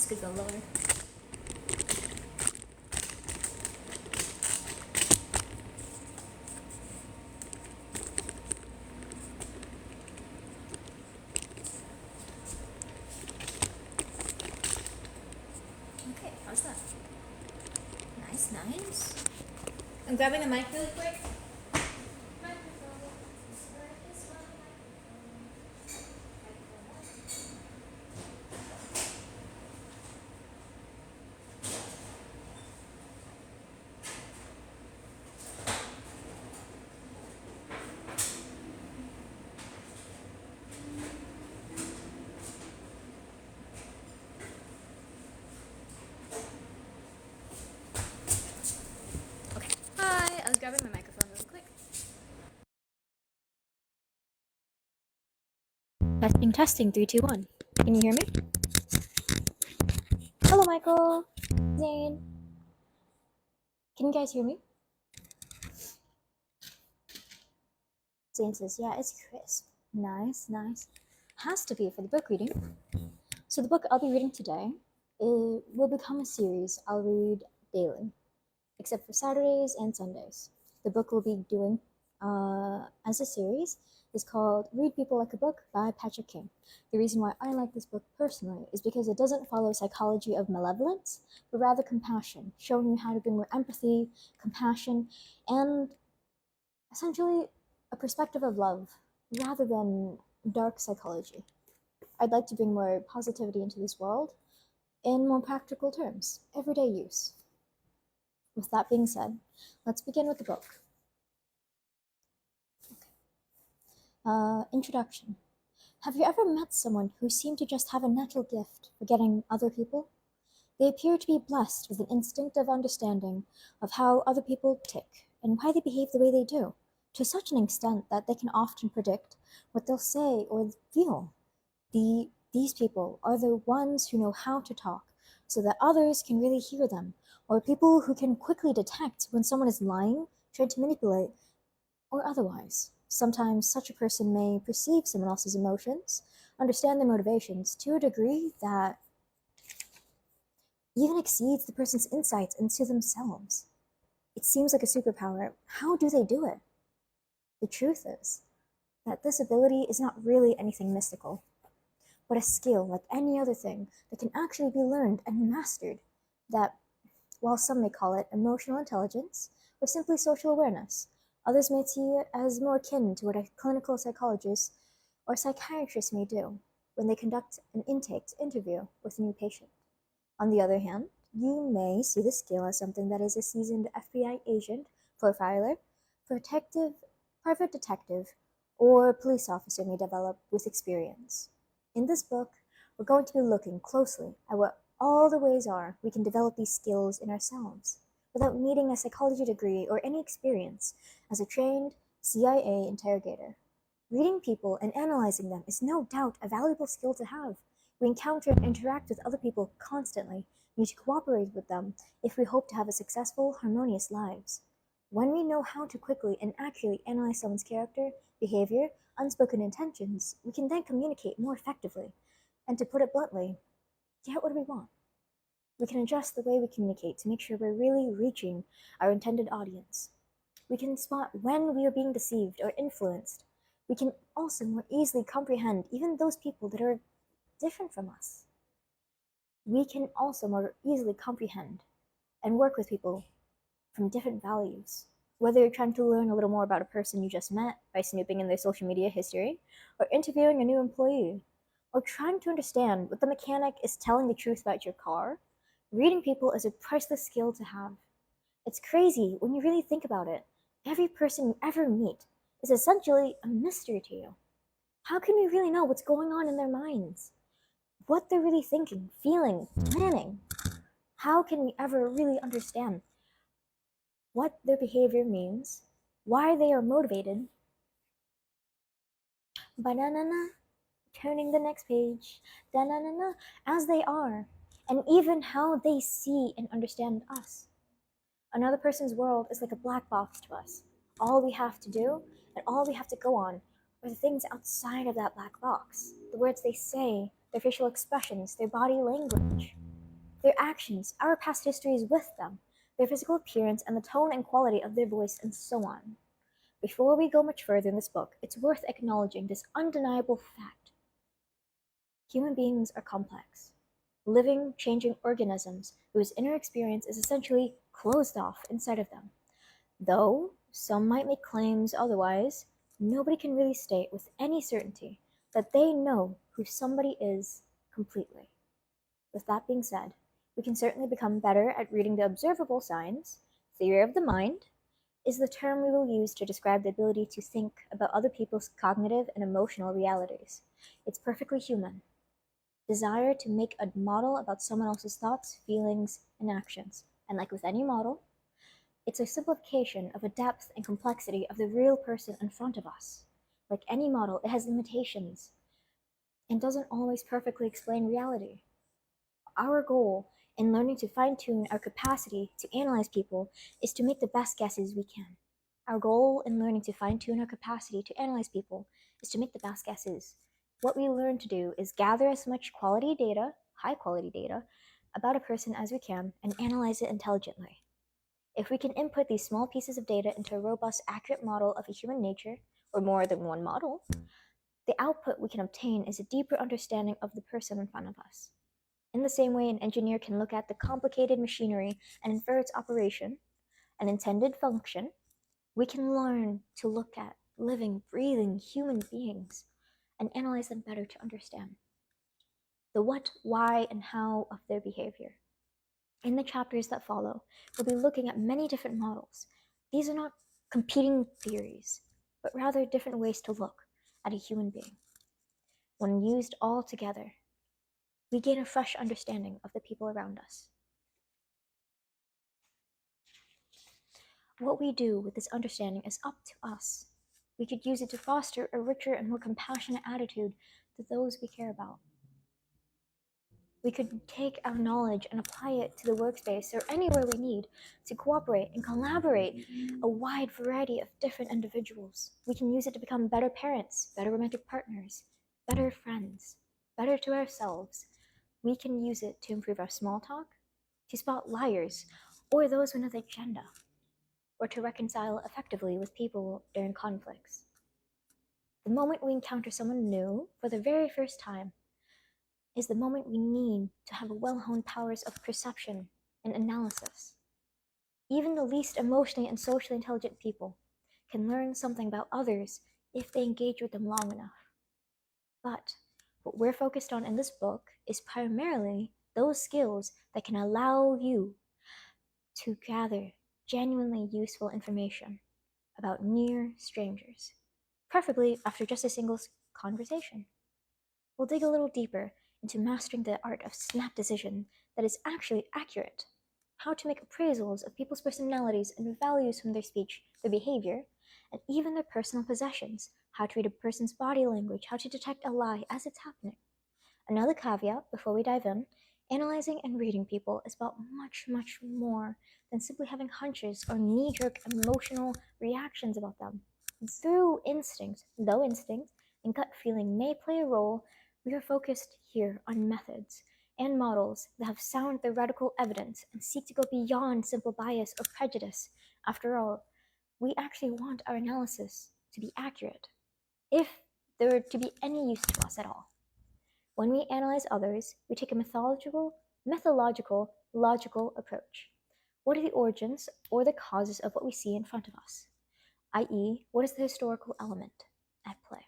This could go lower. Okay, how's that? Nice, nice. I'm grabbing a mic really quick. Okay. Hi, I was grabbing my microphone really quick. Testing, testing, 3, 2, 1. Can you hear me? Hello, Michael. Zane. Can you guys hear me? Zane says, yeah, it's crisp. Nice, nice. Has to be for the book reading. So the book I'll be reading today, it will become a series I'll read daily, except for Saturdays and Sundays. The book we'll be doing as a series is called Read People Like a Book by Patrick King. The reason why I like this book personally is because it doesn't follow psychology of malevolence, but rather compassion, showing you how to bring more empathy, compassion, and essentially a perspective of love rather than dark psychology. I'd like to bring more positivity into this world in more practical terms, everyday use. With that being said, let's begin with the book. Introduction. Have you ever met someone who seemed to just have a natural gift for getting other people? They appear to be blessed with an instinctive understanding of how other people tick and why they behave the way they do, to such an extent that they can often predict what they'll say or feel. These people are the ones who know how to talk so that others can really hear them, or people who can quickly detect when someone is lying, trying to manipulate, or otherwise. Sometimes such a person may perceive someone else's emotions, understand their motivations to a degree that even exceeds the person's insights into themselves. It seems like a superpower. How do they do it? The truth is that this ability is not really anything mystical, but a skill like any other thing that can actually be learned and mastered. That, while some may call it emotional intelligence or simply social awareness, others may see it as more akin to what a clinical psychologist or psychiatrist may do when they conduct an intake interview with a new patient. On the other hand, you may see the skill as something that is a seasoned FBI agent, profiler, protective, private detective, or police officer may develop with experience. In this book, we're going to be looking closely at what all the ways are we can develop these skills in ourselves without needing a psychology degree or any experience as a trained CIA interrogator. Reading people and analyzing them is no doubt a valuable skill to have. We encounter and interact with other people constantly. We need to cooperate with them if we hope to have a successful, harmonious lives. When we know how to quickly and accurately analyze someone's character, behavior, unspoken intentions, we can then communicate more effectively. And to put it bluntly, get what we want. We can adjust the way we communicate to make sure we're really reaching our intended audience. We can spot when we are being deceived or influenced. We can also more easily comprehend even those people that are different from us. We can also more easily comprehend and work with people from different values. Whether you're trying to learn a little more about a person you just met by snooping in their social media history, or interviewing a new employee, or trying to understand what the mechanic is telling the truth about your car, reading people is a priceless skill to have. It's crazy when you really think about it. Every person you ever meet is essentially a mystery to you. How can we really know what's going on in their minds? What they're really thinking, feeling, planning? How can we ever really understand what their behavior means, why they are motivated? Banana, turning the next page, da-na-na-na, as they are, and even how they see and understand us. Another person's world is like a black box to us. All we have to do and all we have to go on are the things outside of that black box. The words they say, their facial expressions, their body language. their actions, our past histories with them, their physical appearance, and the tone and quality of their voice, and so on. Before we go much further in this book, it's worth acknowledging this undeniable fact. Human beings are complex, living, changing organisms whose inner experience is essentially closed off inside of them. Though some might make claims otherwise, nobody can really state with any certainty that they know who somebody is completely. With that being said, we can certainly become better at reading the observable signs. Theory of the mind is the term we will use to describe the ability to think about other people's cognitive and emotional realities. It's perfectly human. Desire to make a model about someone else's thoughts, feelings, and actions. And like with any model, it's a simplification of a depth and complexity of the real person in front of us. Like any model, it has limitations and doesn't always perfectly explain reality. Our goal in learning to fine tune our capacity to analyze people is to make the best guesses we can. Our goal in learning to fine tune our capacity to analyze people is to make the best guesses. What we learn to do is gather as much quality data, high quality data, about a person as we can and analyze it intelligently. If we can input these small pieces of data into a robust, accurate model of a human nature, or more than one model, the output we can obtain is a deeper understanding of the person in front of us. In the same way an engineer can look at the complicated machinery and infer its operation and intended function, we can learn to look at living, breathing human beings and analyze them better to understand the what, why, and how of their behavior. In the chapters that follow, we'll be looking at many different models. These are not competing theories, but rather different ways to look at a human being. When used all together, we gain a fresh understanding of the people around us. What we do with this understanding is up to us. We could use it to foster a richer and more compassionate attitude to those we care about. We could take our knowledge and apply it to the workspace or anywhere we need to cooperate and collaborate a wide variety of different individuals. We can use it to become better parents, better romantic partners, better friends, better to ourselves. We can use it to improve our small talk, to spot liars or those with an agenda, or to reconcile effectively with people during conflicts. The moment we encounter someone new for the very first time is the moment we need to have well-honed powers of perception and analysis. Even the least emotionally and socially intelligent people can learn something about others if they engage with them long enough. But what we're focused on in this book is primarily those skills that can allow you to gather genuinely useful information about near strangers, preferably after just a single conversation. We'll dig a little deeper into mastering the art of snap decision that is actually accurate, how to make appraisals of people's personalities and values from their speech, their behavior, and even their personal possessions, how to read a person's body language, how to detect a lie as it's happening. Another caveat before we dive in, analyzing and reading people is about much, much more than simply having hunches or knee-jerk emotional reactions about them. Through instinct, though instinct and gut feeling may play a role, we are focused here on methods and models that have sound theoretical evidence and seek to go beyond simple bias or prejudice. After all, we actually want our analysis to be accurate, if there were to be any use to us at all. When we analyze others, we take a methodological, logical approach. What are the origins or the causes of what we see in front of us? I.e., what is the historical element at play?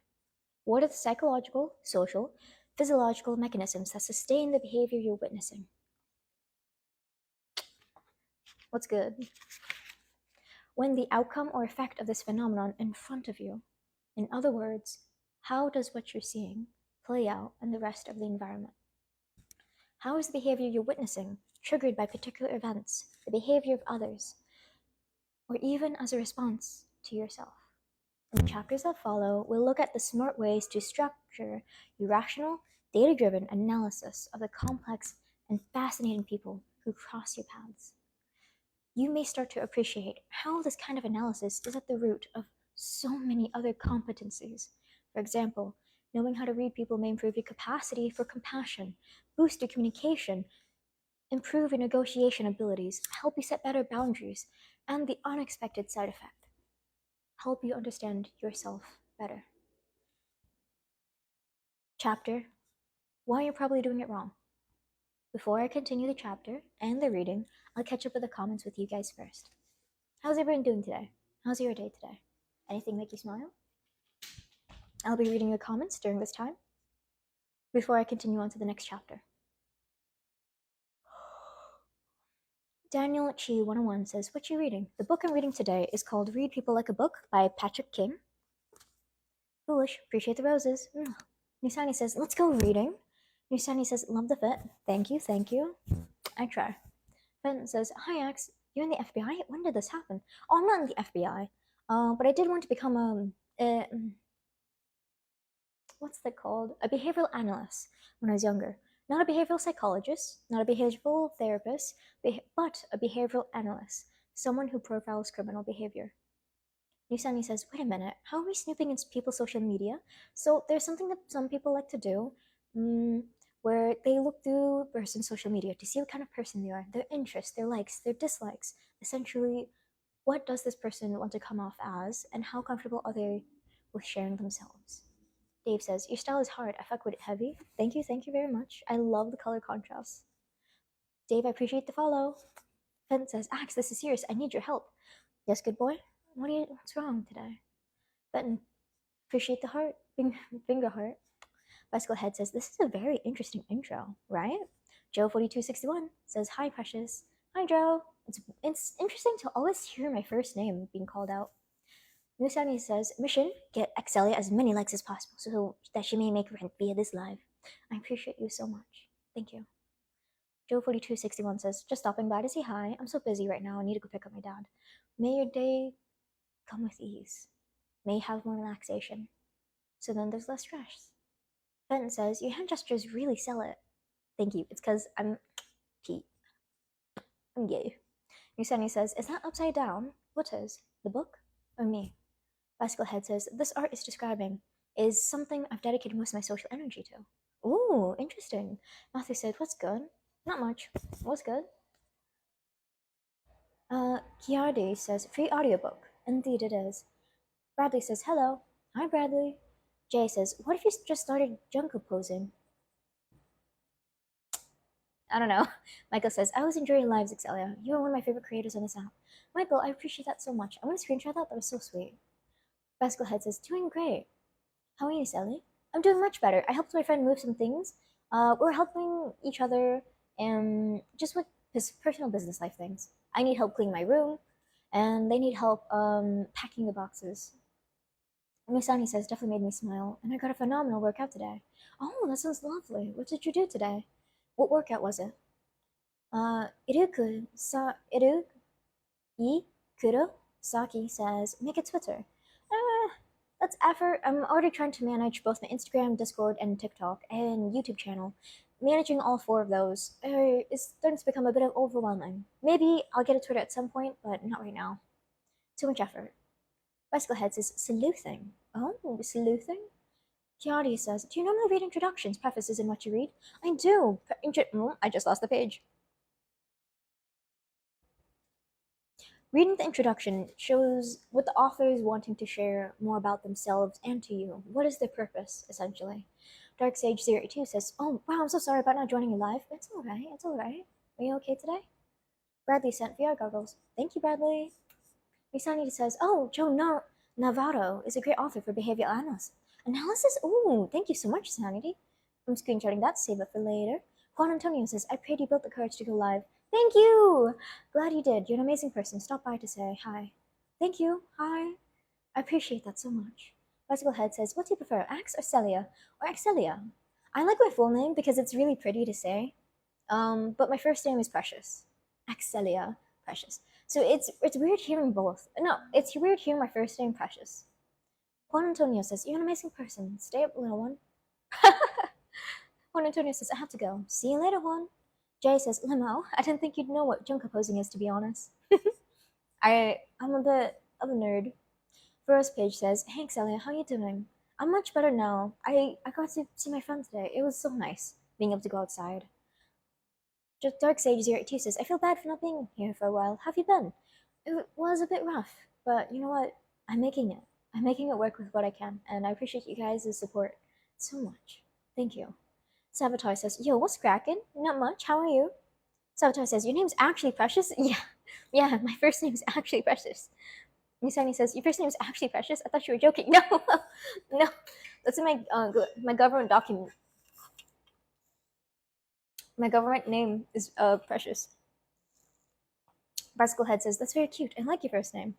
What are the psychological, social, physiological mechanisms that sustain the behavior you're witnessing? What's good? When the outcome or effect of this phenomenon in front of you, in other words, how does what you're seeing play out in the rest of the environment? How is the behavior you're witnessing triggered by particular events, the behavior of others, or even as a response to yourself? In the chapters that follow, we'll look at the smart ways to structure your rational, data-driven analysis of the complex and fascinating people who cross your paths. You may start to appreciate how this kind of analysis is at the root of so many other competencies. For example, knowing how to read people may improve your capacity for compassion, boost your communication, improve your negotiation abilities, help you set better boundaries, and the unexpected side effect, help you understand yourself better. Chapter, why you're probably doing it wrong. Before I continue the chapter and the reading, I'll catch up with the comments with you guys first. How's everyone doing today? How's your day today? Anything make you smile? I'll be reading your comments during this time before I continue on to the next chapter. Daniel Chi 101 says, what you reading? The book I'm reading today is called Read People Like a Book by Patrick King. Foolish, appreciate the roses. Nusani says, let's go reading. Nusani says, love the fit. Thank you, thank you. I try. Fenton says, hi Ax, you're in the FBI? When did this happen? Oh, I'm not in the FBI. But I did want to become what's that called? A behavioral analyst when I was younger. Not a behavioral psychologist, not a behavioral therapist, but a behavioral analyst, someone who profiles criminal behavior. Nusani says, wait a minute, how are we snooping in people's social media? So there's something that some people like to do where they look through a person's social media to see what kind of person they are, their interests, their likes, their dislikes. Essentially, what does this person want to come off as, and how comfortable are they with sharing themselves? Dave says, your style is hard. I fuck with it heavy. Thank you very much. I love the color contrast. Dave, I appreciate the follow. Fenton says, Ax, this is serious. I need your help. Yes, good boy. What's wrong today? Fenton, appreciate the heart. Finger heart. Bicycle Head says, this is a very interesting intro, right? Joe4261 says, hi, precious. Hi, Joe. It's interesting to always hear my first name being called out. Nusani says, mission, get Excelia as many likes as possible so that she may make rent via this live. I appreciate you so much. Thank you. Joe4261 says, just stopping by to say hi. I'm so busy right now. I need to go pick up my dad. May your day come with ease. May you have more relaxation. So then there's less stress. Fenton says, your hand gestures really sell it. Thank you. It's because I'm Pete. I'm gay. Nusani says, is that upside down? What is? The book? Or me? Bicycle Head says, this art is describing is something I've dedicated most of my social energy to. Ooh, interesting. Matthew said, what's good? Not much. What's good? Kiardi says, free audiobook. Indeed it is. Bradley says, hello. Hi, Bradley. Jay says, what if you just started Junko posing? I don't know. Michael says, I was enjoying lives, Excelia. You are one of my favorite creators on this app. Michael, I appreciate that so much. I want to screenshot that. That was so sweet. Bicycle Head says, doing great. How are you, Sally? I'm doing much better. I helped my friend move some things. We're helping each other and just with his personal business life things. I need help cleaning my room, and they need help packing the boxes. Misani says, definitely made me smile, and I got a phenomenal workout today. Oh, that sounds lovely. What did you do today? What workout was it? Iru Kuro Saki says, make a Twitter. That's effort. I'm already trying to manage both my Instagram, Discord, and TikTok, and YouTube channel. Managing all four of those is starting to become a bit of overwhelming. Maybe I'll get a Twitter at some point, but not right now. Too much effort. Bicycle Head says, sleuthing. Oh, sleuthing? Kiadi says, do you normally read introductions, prefaces, and what you read? I do. I just lost the page. Reading the introduction shows what the author is wanting to share more about themselves and to you. What is their purpose, essentially? Dark Sage 02 says, oh, wow, I'm so sorry about not joining you live. It's alright, it's alright. Are you okay today? Bradley sent VR goggles. Thank you, Bradley. Misanity says, oh, Joe Navarro is a great author for behavioral analysis. Ooh, thank you so much, Sanity. I'm screenshotting that to save it for later. Juan Antonio says, I prayed you built the courage to go live. Thank you! Glad you did. You're an amazing person. Stop by to say hi. Thank you. Hi. I appreciate that so much. Bicycle Head says, what do you prefer, Ax or Celia? Or Axelia? I like my full name because it's really pretty to say. But my first name is Precious. Axelia Precious. So it's weird hearing both. No, it's weird hearing my first name Precious. Juan Antonio says, you're an amazing person. Stay up, little one. Juan Antonio says, I have to go. See you later, Juan. Jay says, Limo, I didn't think you'd know what Junko posing is, to be honest. I'm a bit of a nerd. First page says, hey, Excelia, how you doing? I'm much better now. I got to see my friend today. It was so nice being able to go outside. Just Dark Sage 02 says, I feel bad for not being here for a while. How have you been? It was a bit rough, but you know what? I'm making it. I'm making it work with what I can, and I appreciate you guys' support so much. Thank you. Sabotage says, Yo, what's cracking? Not much. How are you? Sabotage says, Your name's actually Precious? Yeah, my first name is actually Precious. Nisani says, Your first name is actually Precious? I thought you were joking. No, no. That's in my government document. My government name is Precious. Bicycle Head says, That's very cute. I like your first name.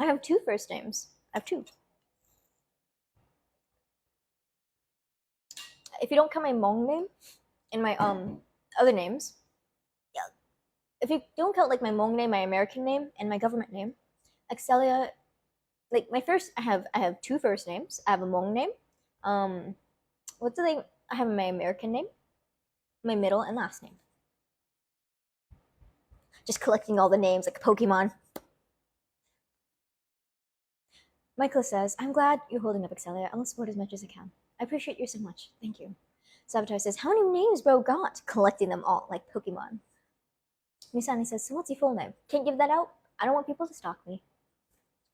I have two first names. I have two. If you don't count my Hmong name and my other names, yeah. If you don't count like my Hmong name, my American name, and my government name, Excelia, like my first, I have two first names. I have a Hmong name. What do they? I have my American name, my middle and last name. Just collecting all the names like Pokemon. Michael says, I'm glad you're holding up, Excelia. I'll support as much as I can. I appreciate you so much. Thank you. Sabotage says, How many names bro got? Collecting them all like Pokemon. Misani says, So what's your full name? Can't give that out. I don't want people to stalk me.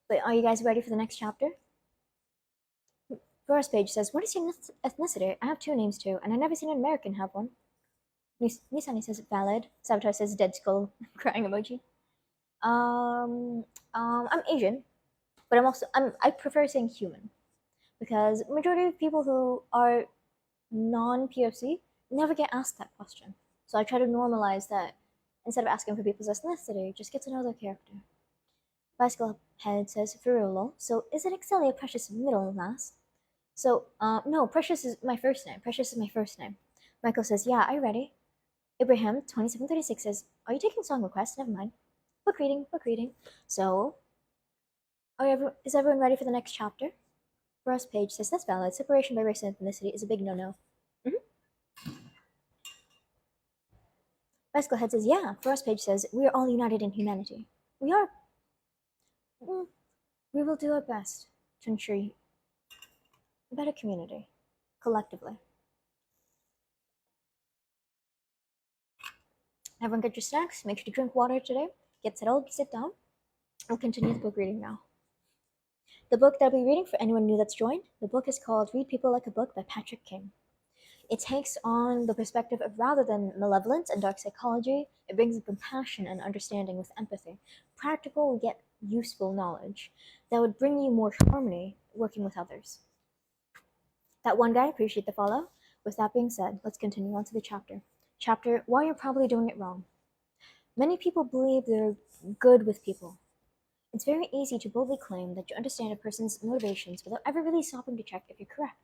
But are you guys ready for the next chapter? First page says, What is your ethnicity? I have two names too, and I've never seen an American have one. Misani says, Valid. Sabotage says, Dead skull crying emoji. I'm Asian, but I prefer saying human because majority of people who are non-POC never get asked that question. So I try to normalize that instead of asking for people's ethnicity, just get to know their character. Bicycle Head says, Ferrolo, so is it Excelia Precious middle and last? So, no, Precious is my first name. Precious is my first name. Michael says, Yeah, are you ready? Ibrahim 2736 says, Are you taking song requests? Never mind. Book reading, book reading. So, is everyone ready for the next chapter? Ross Page says, That's valid. Separation by race and ethnicity is a big no-no. Bicycle Head says, Yeah. Ross Page says, We are all united in humanity. We are. We will do our best to ensure a better community, collectively. Everyone get your snacks. Make sure to drink water today. Get settled, sit down. I'll continue the book reading now. The book that I'll be reading for anyone new that's joined, the book is called Read People Like a Book by Patrick King. It takes on the perspective of rather than malevolence and dark psychology, it brings in compassion and understanding with empathy, practical yet useful knowledge that would bring you more harmony working with others. That one guy, appreciate the follow. With that being said, let's continue on to the chapter. Chapter, Why You're Probably Doing It Wrong. Many people believe they're good with people. It's very easy to boldly claim that you understand a person's motivations without ever really stopping to check if you're correct.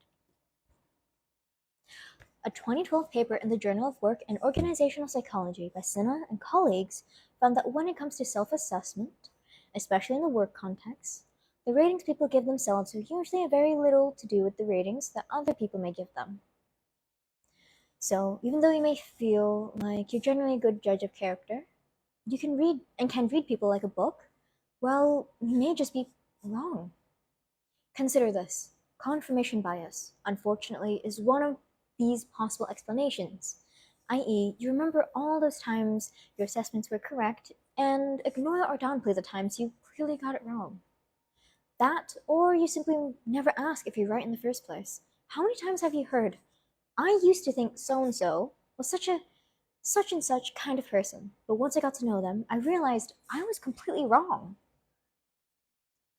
A 2012 paper in the Journal of Work and Organizational Psychology by Sinha and colleagues found that when it comes to self-assessment, especially in the work context, the ratings people give themselves usually have very little to do with the ratings that other people may give them. So, even though you may feel like you're generally a good judge of character, you can read people like a book, well, you may just be wrong. Consider this. Confirmation bias, unfortunately, is one of these possible explanations, i.e., you remember all those times your assessments were correct and ignore or downplay the times you clearly got it wrong. That, or you simply never ask if you're right in the first place. How many times have you heard, I used to think so-and-so was such and such kind of person, but once I got to know them, I realized I was completely wrong.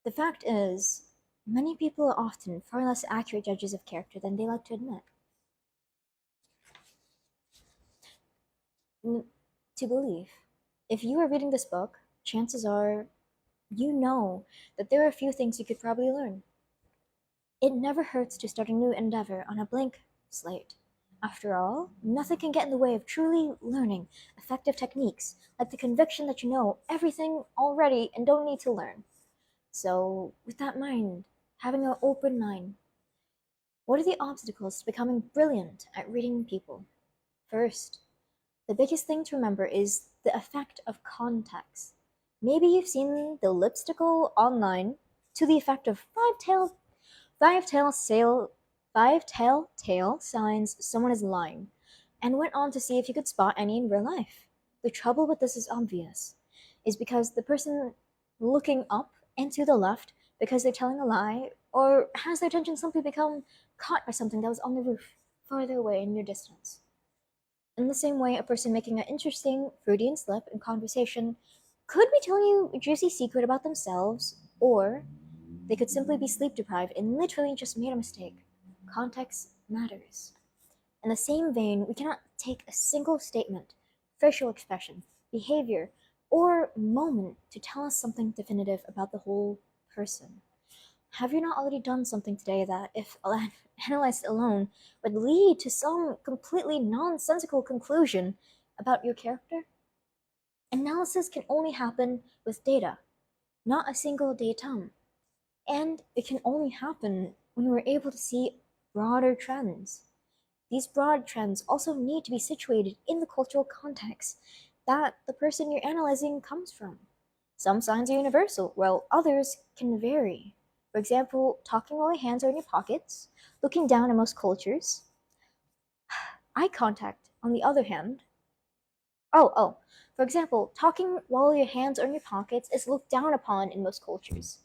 The fact is, many people are often far less accurate judges of character than they like to admit. To believe, if you are reading this book, chances are you know that there are a few things you could probably learn. It never hurts to start a new endeavor on a blank slate. After all, nothing can get in the way of truly learning effective techniques, like the conviction that you know everything already and don't need to learn. So, with that mind, having an open mind, what are the obstacles to becoming brilliant at reading people? First, the biggest thing to remember is the effect of context. Maybe you've seen the lipstickle online to the effect of five telltale signs someone is lying. and went on to see if he could spot any in real life. The trouble with this is obvious, is because the person looking up and to the left because they're telling a lie, or has their attention simply become caught by something that was on the roof, farther away in your distance. In the same way, a person making an interesting Freudian slip in conversation could be telling you a juicy secret about themselves, or they could simply be sleep deprived and literally just made a mistake. Context matters. In the same vein, we cannot take a single statement, facial expression, behavior, or moment to tell us something definitive about the whole person. Have you not already done something today that, if analyzed alone, would lead to some completely nonsensical conclusion about your character? Analysis can only happen with data, not a single datum. And it can only happen when we're able to see broader trends. These broad trends also need to be situated in the cultural context that the person you're analyzing comes from. Some signs are universal, while others can vary. For example, talking while your hands are in your pockets, looking down in most cultures. Eye contact, on the other hand. For example, talking while your hands are in your pockets is looked down upon in most cultures.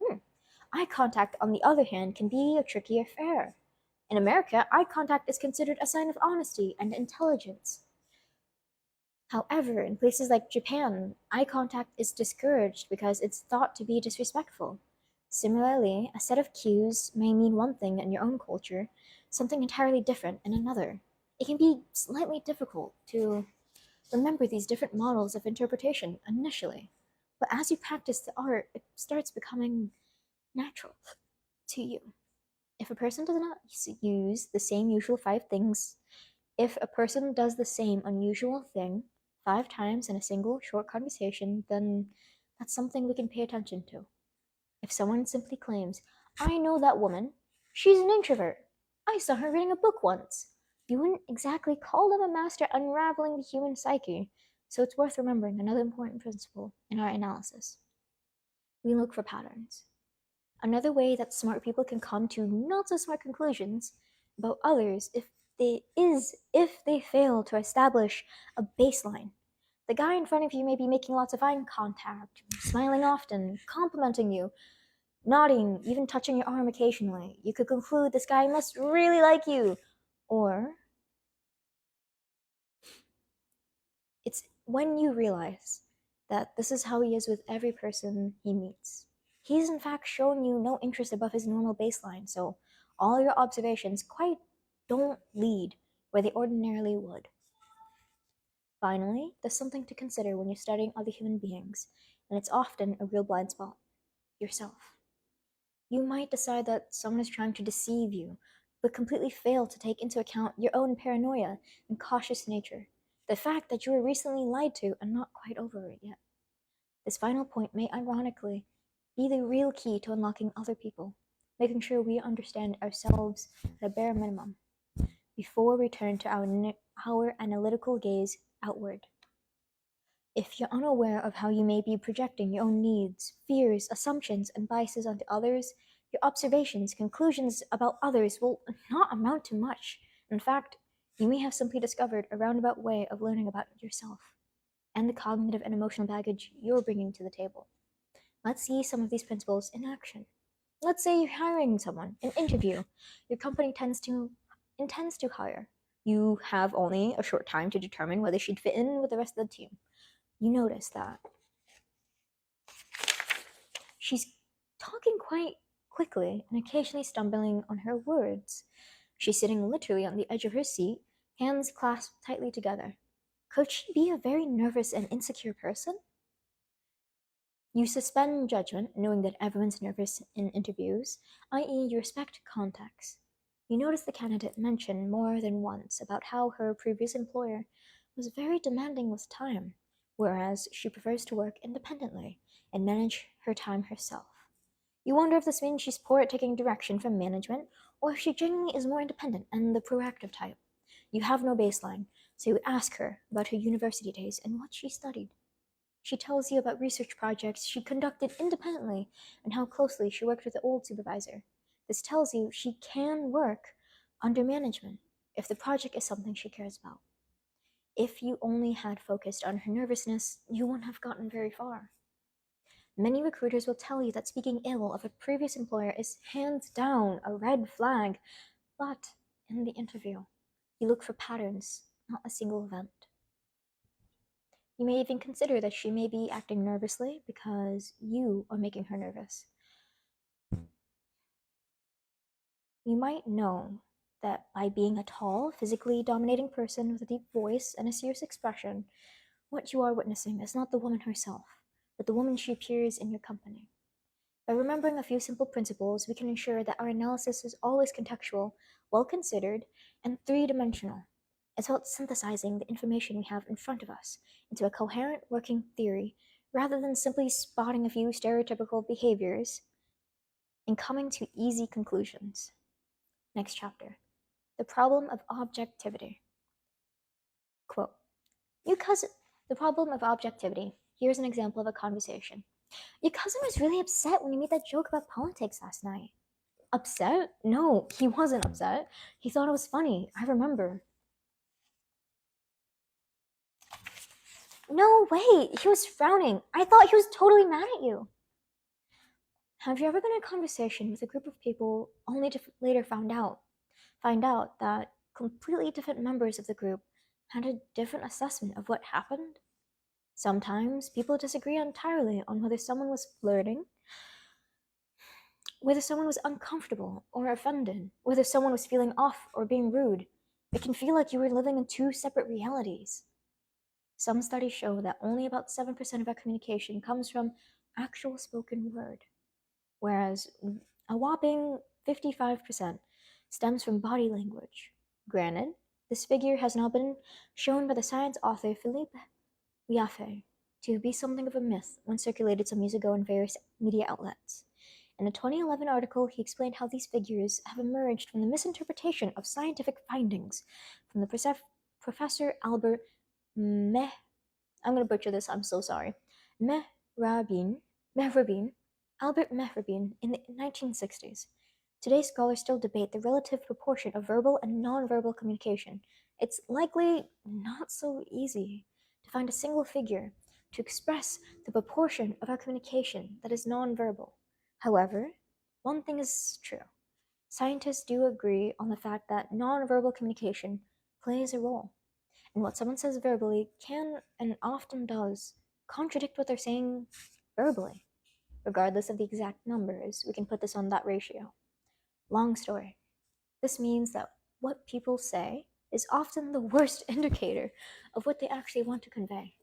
Hmm. Eye contact, on the other hand, can be a tricky affair. In America, eye contact is considered a sign of honesty and intelligence. However, in places like Japan, eye contact is discouraged because it's thought to be disrespectful. Similarly, a set of cues may mean one thing in your own culture, something entirely different in another. It can be slightly difficult to remember these different models of interpretation initially, but as you practice the art, it starts becoming natural to you. If a person does not use the same usual five things, if a person does the same unusual thing 5 times in a single short conversation, then that's something we can pay attention to. If someone simply claims, I know that woman, she's an introvert, I saw her reading a book once, you wouldn't exactly call them a master unraveling the human psyche, so it's worth remembering another important principle in our analysis. We look for patterns. Another way that smart people can come to not so smart conclusions about others if they fail to establish a baseline. The guy in front of you may be making lots of eye contact, smiling often, complimenting you, nodding, even touching your arm occasionally. You could conclude this guy must really like you. Or it's when you realize that this is how he is with every person he meets. He's in fact shown you no interest above his normal baseline, so all your observations quite don't lead where they ordinarily would. Finally, there's something to consider when you're studying other human beings, and it's often a real blind spot yourself. You might decide that someone is trying to deceive you, but completely fail to take into account your own paranoia and cautious nature, the fact that you were recently lied to and not quite over it yet. This final point may ironically be the real key to unlocking other people, making sure we understand ourselves at a bare minimum before we turn to our analytical gaze outward. If you're unaware of how you may be projecting your own needs, fears, assumptions, and biases onto others, your observations, conclusions about others will not amount to much. In fact, you may have simply discovered a roundabout way of learning about yourself and the cognitive and emotional baggage you're bringing to the table. Let's see some of these principles in action. Let's say you're hiring someone, an interview. Your company intends to hire. You have only a short time to determine whether she'd fit in with the rest of the team. You notice that she's talking quite quickly and occasionally stumbling on her words. She's sitting literally on the edge of her seat, hands clasped tightly together. Could she be a very nervous and insecure person? You suspend judgment, knowing that everyone's nervous in interviews, i.e., you respect context. You notice the candidate mention more than once about how her previous employer was very demanding with time, whereas she prefers to work independently and manage her time herself. You wonder if this means she's poor at taking direction from management, or if she genuinely is more independent and the proactive type. You have no baseline, so you ask her about her university days and what she studied. She tells you about research projects she conducted independently and how closely she worked with the old supervisor. This tells you she can work under management. if the project is something she cares about. If you only had focused on her nervousness, you wouldn't have gotten very far. Many recruiters will tell you that speaking ill of a previous employer is hands down a red flag, but in the interview, you look for patterns, not a single event. You may even consider that she may be acting nervously because you are making her nervous. You might know that by being a tall, physically dominating person with a deep voice and a serious expression, what you are witnessing is not the woman herself, but the woman she appears in your company. By remembering a few simple principles, we can ensure that our analysis is always contextual, well considered, and three-dimensional. It's about synthesizing the information we have in front of us into a coherent working theory, rather than simply spotting a few stereotypical behaviors and coming to easy conclusions. Next chapter. The problem of objectivity. Quote, Your cousin, the problem of objectivity. Here's an example of a conversation. Your cousin was really upset when you made that joke about politics last night. Upset? No, he wasn't upset. He thought it was funny. I remember. No way, he was frowning. I thought he was totally mad at you. Have you ever been in a conversation with a group of people only to later find out that completely different members of the group had a different assessment of what happened? Sometimes people disagree entirely on whether someone was flirting, whether someone was uncomfortable or offended, whether someone was feeling off or being rude. It can feel like you were living in two separate realities. Some studies show that only about 7% of our communication comes from actual spoken word, whereas a whopping 55% stems from body language. Granted, this figure has now been shown by the science author Philippe Biaffe to be something of a myth when circulated some years ago in various media outlets. In a 2011 article, he explained how these figures have emerged from the misinterpretation of scientific findings from the Professor Albert Meh. I'm going to butcher this, I'm so sorry. Mehrabin, Albert Mehrabin, in the 1960s. Today, scholars still debate the relative proportion of verbal and nonverbal communication. It's likely not so easy to find a single figure to express the proportion of our communication that is nonverbal. However, one thing is true. Scientists do agree on the fact that nonverbal communication plays a role. And what someone says verbally can and often does contradict what they're saying verbally. Regardless of the exact numbers, we can put this on that ratio. Long story. This means that what people say is often the worst indicator of what they actually want to convey.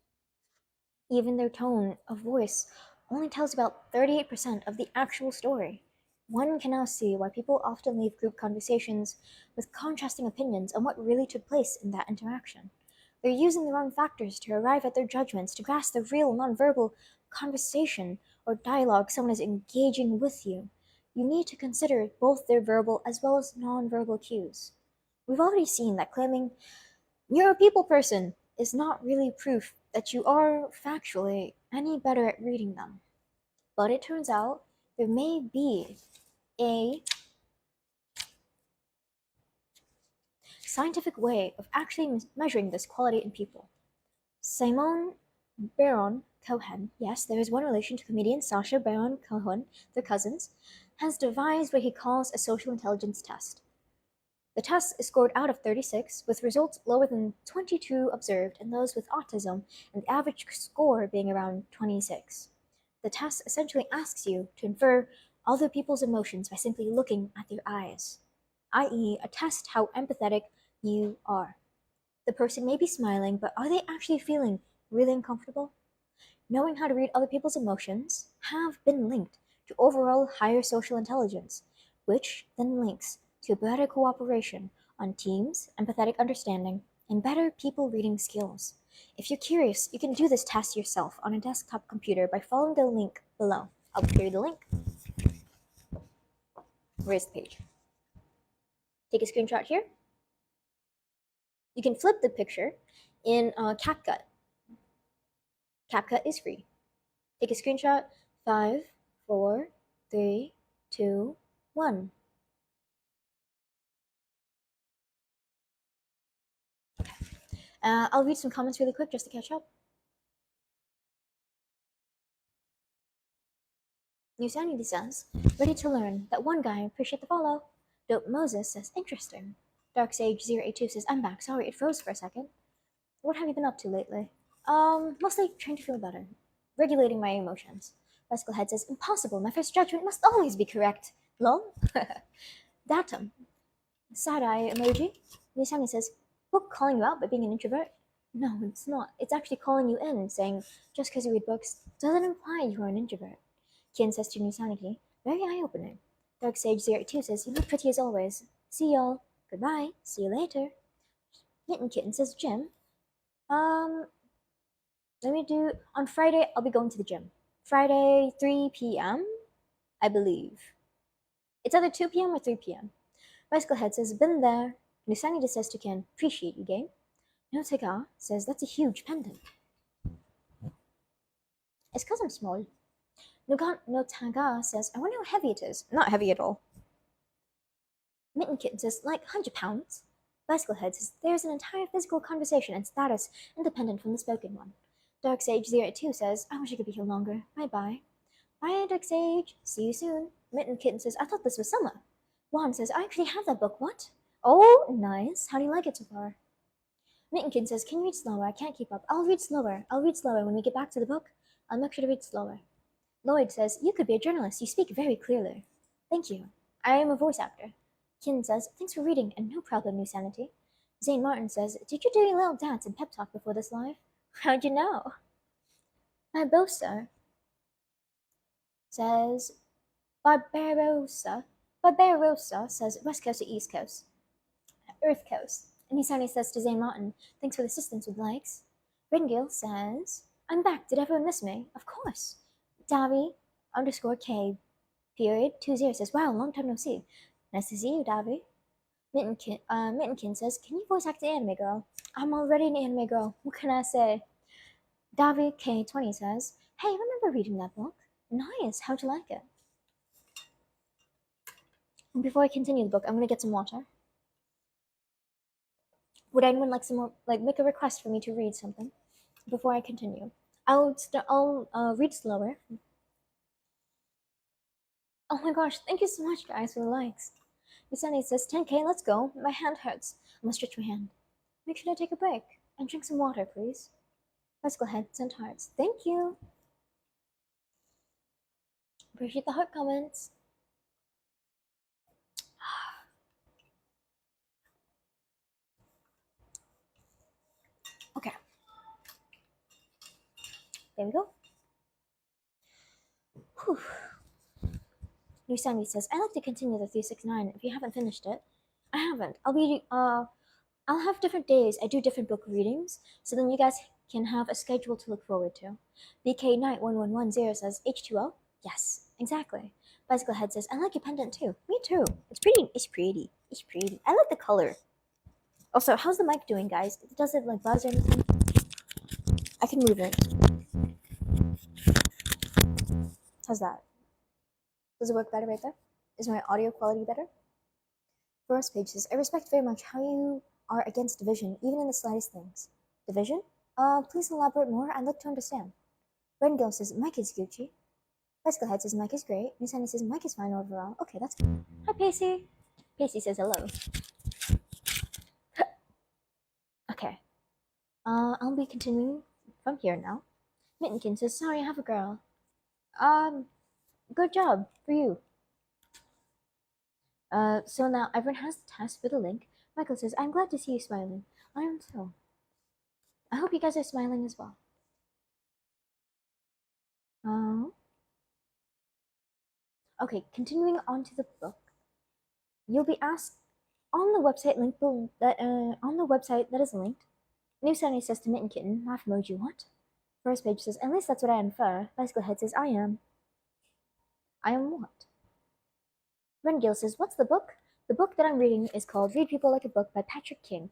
Even their tone of voice only tells about 38% of the actual story. One can now see why people often leave group conversations with contrasting opinions on what really took place in that interaction. They're using the wrong factors to arrive at their judgments to grasp the real nonverbal conversation or dialogue someone is engaging with you. You need to consider both their verbal as well as nonverbal cues. We've already seen that claiming you're a people person is not really proof that you are factually any better at reading them. But it turns out there may be a scientific way of actually measuring this quality in people. Simone Baron Cohen, yes, there is one relation to comedian Sacha Baron Cohen, their cousins, has devised what he calls a social intelligence test. The test is scored out of 36, with results lower than 22 observed in those with autism, and the average score being around 26. The test essentially asks you to infer other people's emotions by simply looking at their eyes, i.e., a test how empathetic you are. The person may be smiling, but are they actually feeling really uncomfortable? Knowing how to read other people's emotions have been linked to overall higher social intelligence, which then links to better cooperation on teams, empathetic understanding, and better people reading skills. If you're curious, you can do this test yourself on a desktop computer by following the link below. I'll clear you the link. Where's the page? Take a screenshot here. You can flip the picture in CapCut. CapCut is free. Take a screenshot. 5, 4, 3, 2, 1. I'll read some comments really quick just to catch up. New Sanity says, ready to learn. That one guy, appreciate the follow. Dope Moses says, interesting. Dark Sage 082 says, I'm back. Sorry, it froze for a second. What have you been up to lately? Mostly trying to feel better. Regulating my emotions. Bicycle Head says, impossible. My first judgment must always be correct. Lol. Datum. Side-eye emoji. Nisani says, book calling you out by being an introvert? No, it's not. It's actually calling you in, saying, just because you read books doesn't imply you are an introvert. Kian says to New Sanity, very eye-opening. Dark Sage 02 says, you look pretty as always. See y'all. Goodbye. See you later. Mitten Kitten says, Jim, um, let me do, on Friday, I'll be going to the gym. Friday, 3 p.m., I believe. It's either 2 p.m. or 3 p.m. Bicycle Head says, been there. New Sanity says to Ken, appreciate you, game. No Taga says, that's a huge pendant. It's because I'm small. No Taga says, I wonder how heavy it is. Not heavy at all. Mitten Kitten says, like 100 pounds. Bicycle Head says, there's an entire physical conversation and status independent from the spoken one. Dark Sage 02 says, I wish I could be here longer. Bye-bye. Bye, Dark Sage. See you soon. Mitten Kitten says, I thought this was summer. Juan says, I actually have that book. What? Oh, nice. How do you like it so far? Mitten Kitten says, can you read slower? I can't keep up. I'll read slower. When we get back to the book. I'll make sure to read slower. Lloyd says, you could be a journalist. You speak very clearly. Thank you. I am a voice actor. Kin says, thanks for reading, and no problem, New Sanity. Zane Martin says, did you do your little dance and pep talk before this live? How'd you know? Barbosa says, Barbarossa says, West Coast to East Coast. Earth Coast. And Nisani says to Zane Martin, thanks for the assistance with likes. Ringil says, I'm back. Did everyone miss me? Of course. Davi _ K period 20 says, wow, long time no see. Nice to see you, Davi. Mittenkin says, can you voice act the anime girl? I'm already an anime girl. What can I say? Davi K20 says, hey, remember reading that book? Nice. How'd you like it? And before I continue the book, I'm going to get some water. Would anyone like some more, make a request for me to read something before I continue? I'll read slower. Oh my gosh, thank you so much, guys, for the likes. Misani says, 10k, let's go. My hand hurts. I must stretch my hand. Make sure to take a break and drink some water, please. Bicycle Heads and hearts. Thank you. Appreciate the heart comments. Okay. There we go. Whew. Nusani says, I'd like to continue the 369 if you haven't finished it. I haven't. I'll have different days. I do different book readings, so then you guys can have a schedule to look forward to. BK Knight 1110 says, H2O? Yes, exactly. Bicycle Head says, I like your pendant too. Me too. It's pretty. I like the color. Also, how's the mic doing, guys? Does it buzz or anything? I can move it. How's that? Does it work better right there? Is my audio quality better? First page says, I respect very much how you are against division, even in the slightest things. Division? Please elaborate more. I'd like to understand. Rengill says, Mike is Gucci. Bicycle Head says, Mike is great. Nisani says, Mike is fine overall. Okay, that's good. Hi, Pacey. Pacey says hello. Okay. I'll be continuing from here now. Mittenkin says, sorry, I have a girl. Good job for you. So now everyone has the test for the link. Michael says, I'm glad to see you smiling. I am too. I hope you guys are smiling as well. Okay, continuing on to the book. You'll be asked on the website that is linked. New Sunny says to Mitten Kitten, laugh emoji, what? First page says, at least that's what I infer. Bicycle Head says, I am. I am what? Rengill says, what's the book? The book that I'm reading is called Read People Like a Book by Patrick King.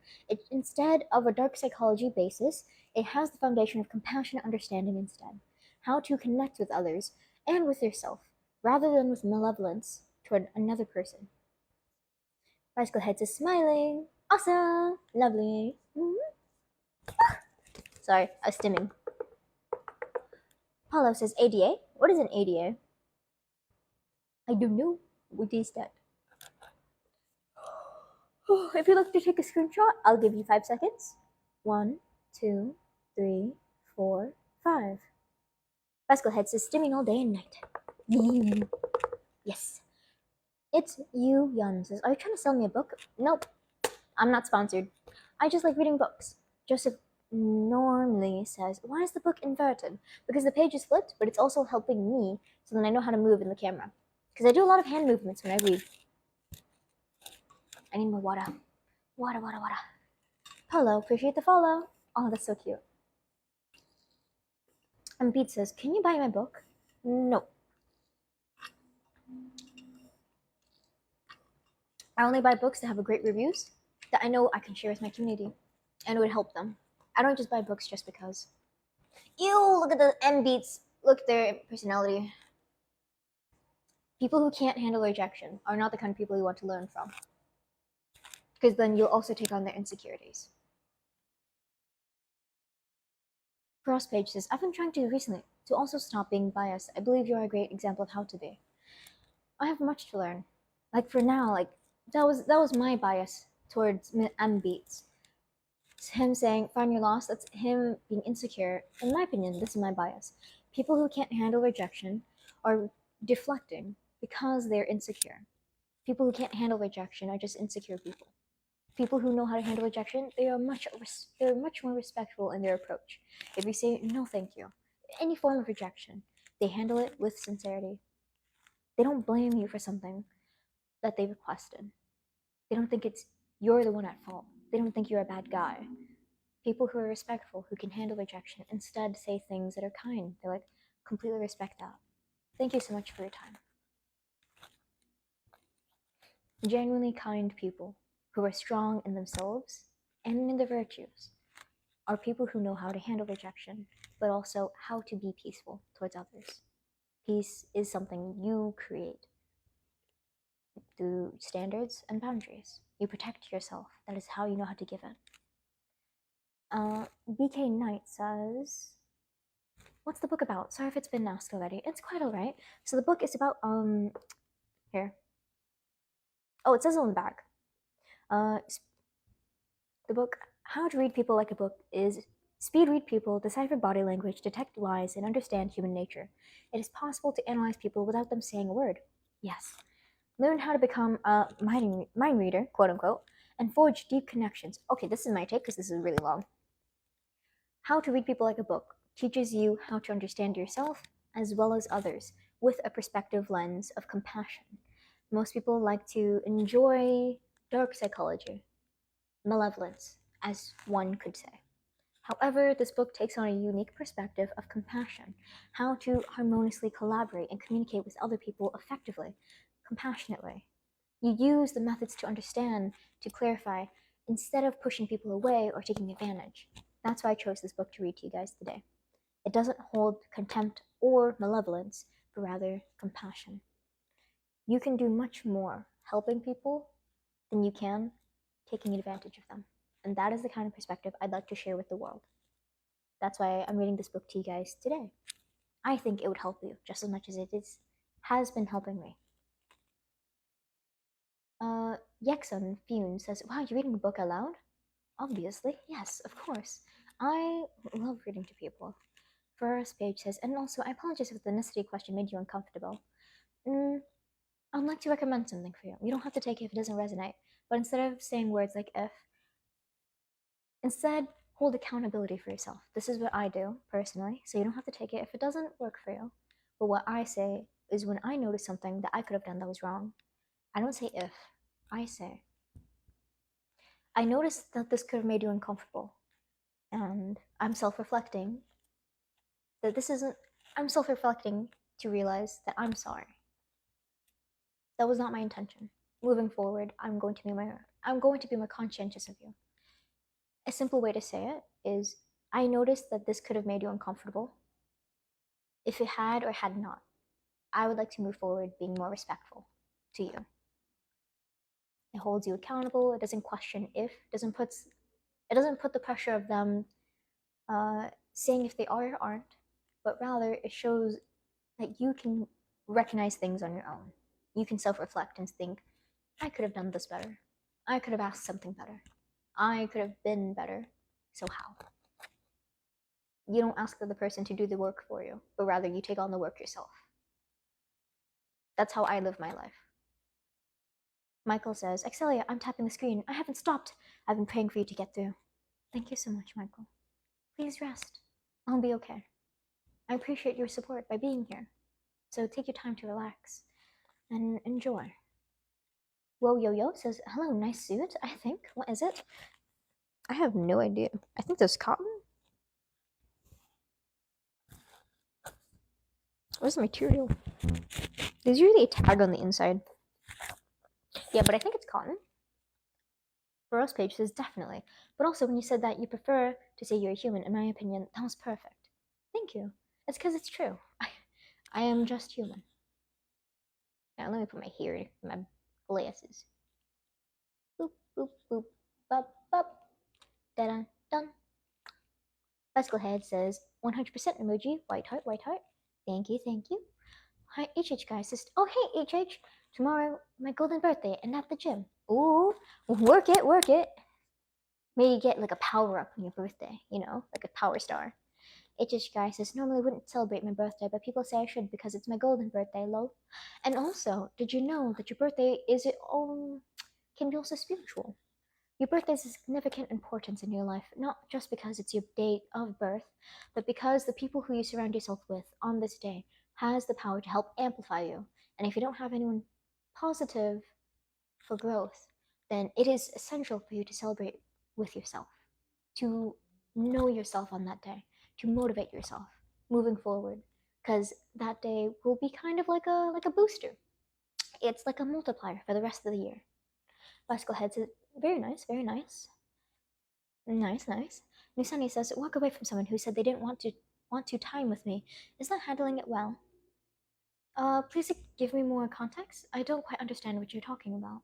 Instead of a dark psychology basis, it has the foundation of compassionate understanding instead. How to connect with others and with yourself, rather than with malevolence toward another person. Bicycle Head says, smiling. Awesome. Lovely. Mm-hmm. Sorry, I was stimming. Paulo says ADA? What is an ADA? I don't know. What is that? If you'd like to take a screenshot, I'll give you 5 seconds. 1, 2, 3, 4, 5. Pascal Head says stimming all day and night. Yes. It's you, Yun says, are you trying to sell me a book? Nope. I'm not sponsored. I just like reading books. Joseph normally says, why is the book inverted? Because the page is flipped, but it's also helping me so then I know how to move in the camera. Because I do a lot of hand movements when I read. I need more water. Water. Hello, appreciate the follow. Oh, that's so cute. And Pete says, can you buy my book? No. I only buy books that have great reviews that I know I can share with my community and it would help them. I don't just buy books just because. Ew, look at the M Beats. Look at their personality. People who can't handle rejection are not the kind of people you want to learn from. Because then you'll also take on their insecurities. Cross Page says, I've been trying to recently to also stop being biased. I believe you're a great example of how to be. I have much to learn. Like for now, like that was my bias towards M Beats. It's him saying, find your loss, that's him being insecure. In my opinion, this is my bias. People who can't handle rejection are deflecting because they're insecure. People who can't handle rejection are just insecure people. People who know how to handle rejection, they're much more respectful in their approach. If you say no thank you, any form of rejection, they handle it with sincerity. They don't blame you for something that they requested. They don't think it's you're the one at fault. They don't think you're a bad guy. People who are respectful, who can handle rejection, instead say things that are kind. They're like, completely respect that. Thank you so much for your time. Genuinely kind people who are strong in themselves and in their virtues are people who know how to handle rejection, but also how to be peaceful towards others. Peace is something you create through standards and boundaries. You protect yourself. That is how you know how to give it. BK Knight says, what's the book about? Sorry if it's been asked already. It's quite alright. So the book is about, here. Oh, it says it on the back. The book, How to Read People Like a Book, is speed read people, decipher body language, detect lies, and understand human nature. It is possible to analyze people without them saying a word. Yes. Learn how to become a mind reader, quote unquote, and forge deep connections. Okay, this is my take because this is really long. How to Read People Like a Book teaches you how to understand yourself as well as others with a perspective lens of compassion. Most people like to enjoy dark psychology, malevolence, as one could say. However, this book takes on a unique perspective of compassion, how to harmoniously collaborate and communicate with other people effectively, compassionately. You use the methods to understand, to clarify, instead of pushing people away or taking advantage. That's why I chose this book to read to you guys today. It doesn't hold contempt or malevolence, but rather compassion. You can do much more helping people than you can taking advantage of them. And that is the kind of perspective I'd like to share with the world. That's why I'm reading this book to you guys today. I think it would help you just as much as has been helping me. Yexon Fune says, wow, you're reading a book aloud? Obviously, yes, of course. I love reading to people. First Page says, and also, I apologize if the ethnicity question made you uncomfortable. I'd like to recommend something for you. You don't have to take it if it doesn't resonate, but instead of saying words like if, instead hold accountability for yourself. This is what I do personally, so you don't have to take it if it doesn't work for you. But what I say is when I notice something that I could have done that was wrong, I don't say if, I say, I noticed that this could have made you uncomfortable. And I'm self reflecting that this isn't, I'm self reflecting to realize that I'm sorry. That was not my intention. Moving forward, I'm going to be more conscientious of you. A simple way to say it is I noticed that this could have made you uncomfortable. If it had or had not, I would like to move forward being more respectful to you. It holds you accountable. It doesn't question if, it doesn't put the pressure of them saying if they are or aren't, but rather it shows that you can recognize things on your own. You can self reflect and think, I could have done this better. I could have asked something better. I could have been better. So, how? You don't ask the other person to do the work for you, but rather you take on the work yourself. That's how I live my life. Michael says, Excelia, I'm tapping the screen. I haven't stopped. I've been praying for you to get through. Thank you so much, Michael. Please rest. I'll be okay. I appreciate your support by being here. So take your time to relax and enjoy. Whoa Yo Yo says, hello, nice suit, I think. What is it? I have no idea. I think there's cotton. What's the material? There's usually a tag on the inside. Yeah, but I think it's cotton. For us, Paige says definitely. But also, when you said that you prefer to say you're a human, in my opinion, that was perfect. Thank you. It's because it's true. I am just human. Now, let me put my hair in my glasses. Boop, boop, boop, bop, bop. Da-dun, dun. Bicycle Head says 100% emoji, white heart, white heart. Thank you, thank you. Hi, HH guys. Oh, hey, HH. Tomorrow, my golden birthday, and at the gym. Ooh, work it, work it. Maybe get like a power up on your birthday, you know, like a power star. HH guy says, normally wouldn't celebrate my birthday, but people say I should because it's my golden birthday, lol. And also, did you know that your birthday is can be also spiritual? Your birthday is a significant importance in your life, not just because it's your date of birth, but because the people who you surround yourself with on this day has the power to help amplify you. And if you don't have anyone positive for growth, then it is essential for you to celebrate with yourself, to know yourself on that day, to motivate yourself moving forward, because that day will be kind of like a booster. It's like a multiplier for the rest of the year. Bicycle Head says, very nice, very nice. Nice, nice. Nusani says, walk away from someone who said they didn't want to time with me. Is that handling it well? Please give me more context. I don't quite understand what you're talking about.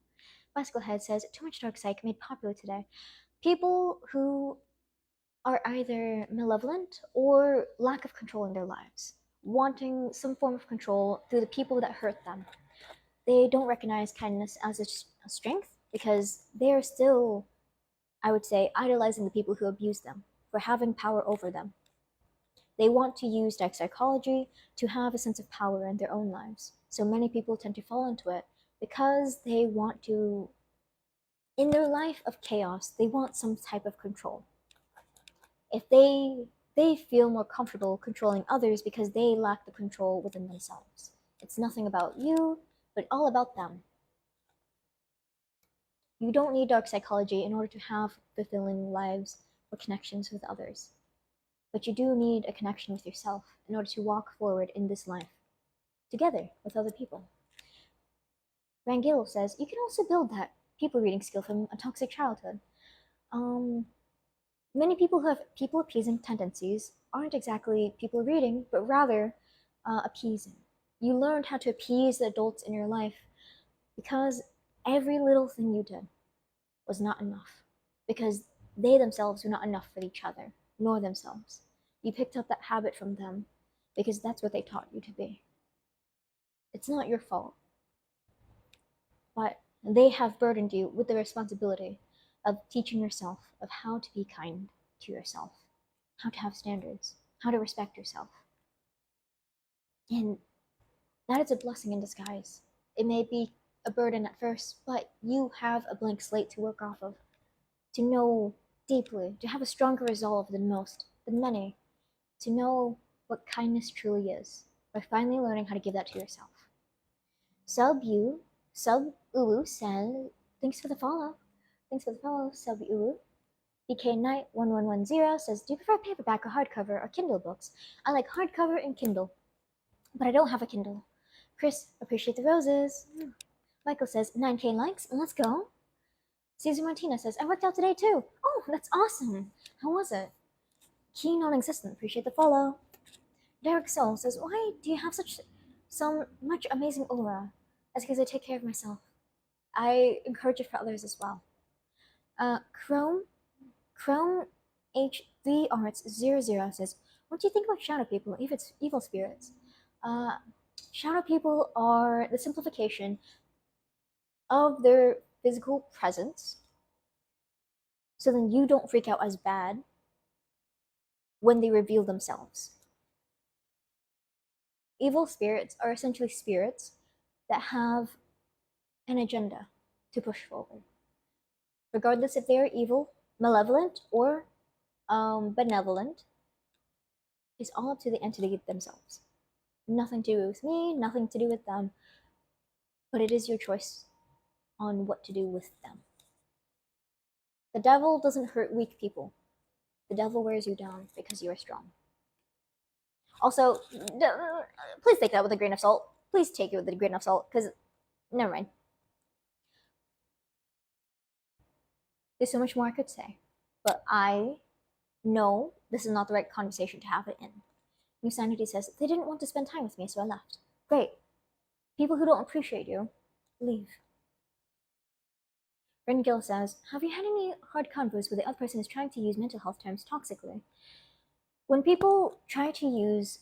Bicycle Head says, too much dark psych made popular today. People who are either malevolent or lack of control in their lives, wanting some form of control through the people that hurt them. They don't recognize kindness as a strength because they are still, I would say, idolizing the people who abuse them for having power over them. They want to use dark psychology to have a sense of power in their own lives. So many people tend to fall into it because they want to, in their life of chaos, they want some type of control. If they feel more comfortable controlling others because they lack the control within themselves. It's nothing about you, but all about them. You don't need dark psychology in order to have fulfilling lives or connections with others. But you do need a connection with yourself in order to walk forward in this life together with other people. Rangil says you can also build that people reading skill from a toxic childhood. Many people who have people appeasing tendencies aren't exactly people reading, but rather appeasing. You learned how to appease the adults in your life because every little thing you did was not enough. Because they themselves were not enough for each other, nor themselves. You picked up that habit from them because that's what they taught you to be. It's not your fault, but they have burdened you with the responsibility of teaching yourself of how to be kind to yourself, how to have standards, how to respect yourself. And that is a blessing in disguise. It may be a burden at first, but you have a blank slate to work off of, to know deeply, to have a stronger resolve than most, than many, to know what kindness truly is by finally learning how to give that to yourself. Sub Ulu said, thanks for the follow. Thanks for the follow, Sub Ulu. BK Knight 1110 says, do you prefer paperback or hardcover or Kindle books? I like hardcover and Kindle, but I don't have a Kindle. Chris, appreciate the roses. Michael says, 9K likes, let's go. Caesar Martinez says, I worked out today too. Oh, that's awesome. How was it? Key non-existent, appreciate the follow. Derek Soul says, why do you have so much amazing aura? That's because I take care of myself. I encourage it for others as well. Chrome H3Arts00 says, what do you think about shadow people, if it's evil spirits? Uh, shadow people are the simplification of their physical presence, so then you don't freak out as bad when they reveal themselves. Evil spirits are essentially spirits that have an agenda to push forward. Regardless if they are evil, malevolent, or benevolent, it's all up to the entity themselves. Nothing to do with me, nothing to do with them, but it is your choice on what to do with them. The devil doesn't hurt weak people. The devil wears you down because you are strong. Also, please take that with a grain of salt. Please take it with a grain of salt, because, never mind. There's so much more I could say, but I know this is not the right conversation to have it in. New Sanity says, they didn't want to spend time with me, so I left. Great. People who don't appreciate you, leave. Ren Gill says, have you had any hard convos where the other person is trying to use mental health terms toxically? When people try to use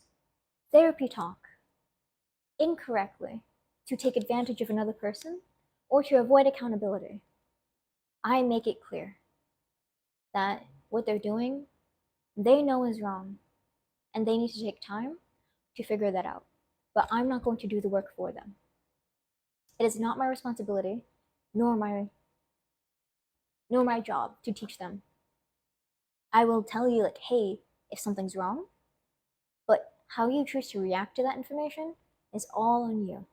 therapy talk incorrectly to take advantage of another person or to avoid accountability, I make it clear that what they're doing, they know is wrong, and they need to take time to figure that out. But I'm not going to do the work for them. It is not my responsibility, nor my job to teach them. I will tell you, like, hey, if something's wrong, but how you choose to react to that information is all on you.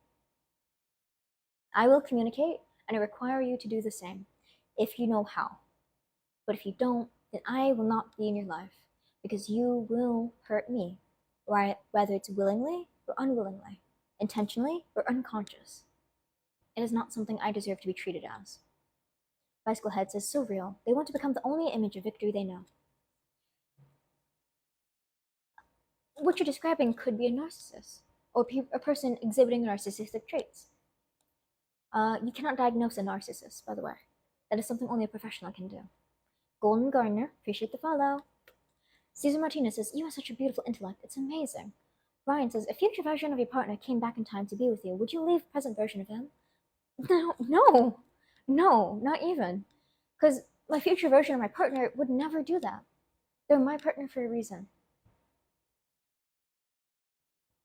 I will communicate, and I require you to do the same if you know how. But if you don't, then I will not be in your life, because you will hurt me, whether it's willingly or unwillingly, intentionally or unconscious. It is not something I deserve to be treated as. Bicycle Head says, so real. They want to become the only image of victory they know. What you're describing could be a narcissist, or a person exhibiting narcissistic traits. You cannot diagnose a narcissist, by the way. That is something only a professional can do. Golden Gardener, appreciate the follow. Cesar Martinez says, you have such a beautiful intellect. It's amazing. Brian says, a future version of your partner came back in time to be with you. Would you leave present version of him? No, not even. Because my future version of my partner would never do that. They're my partner for a reason.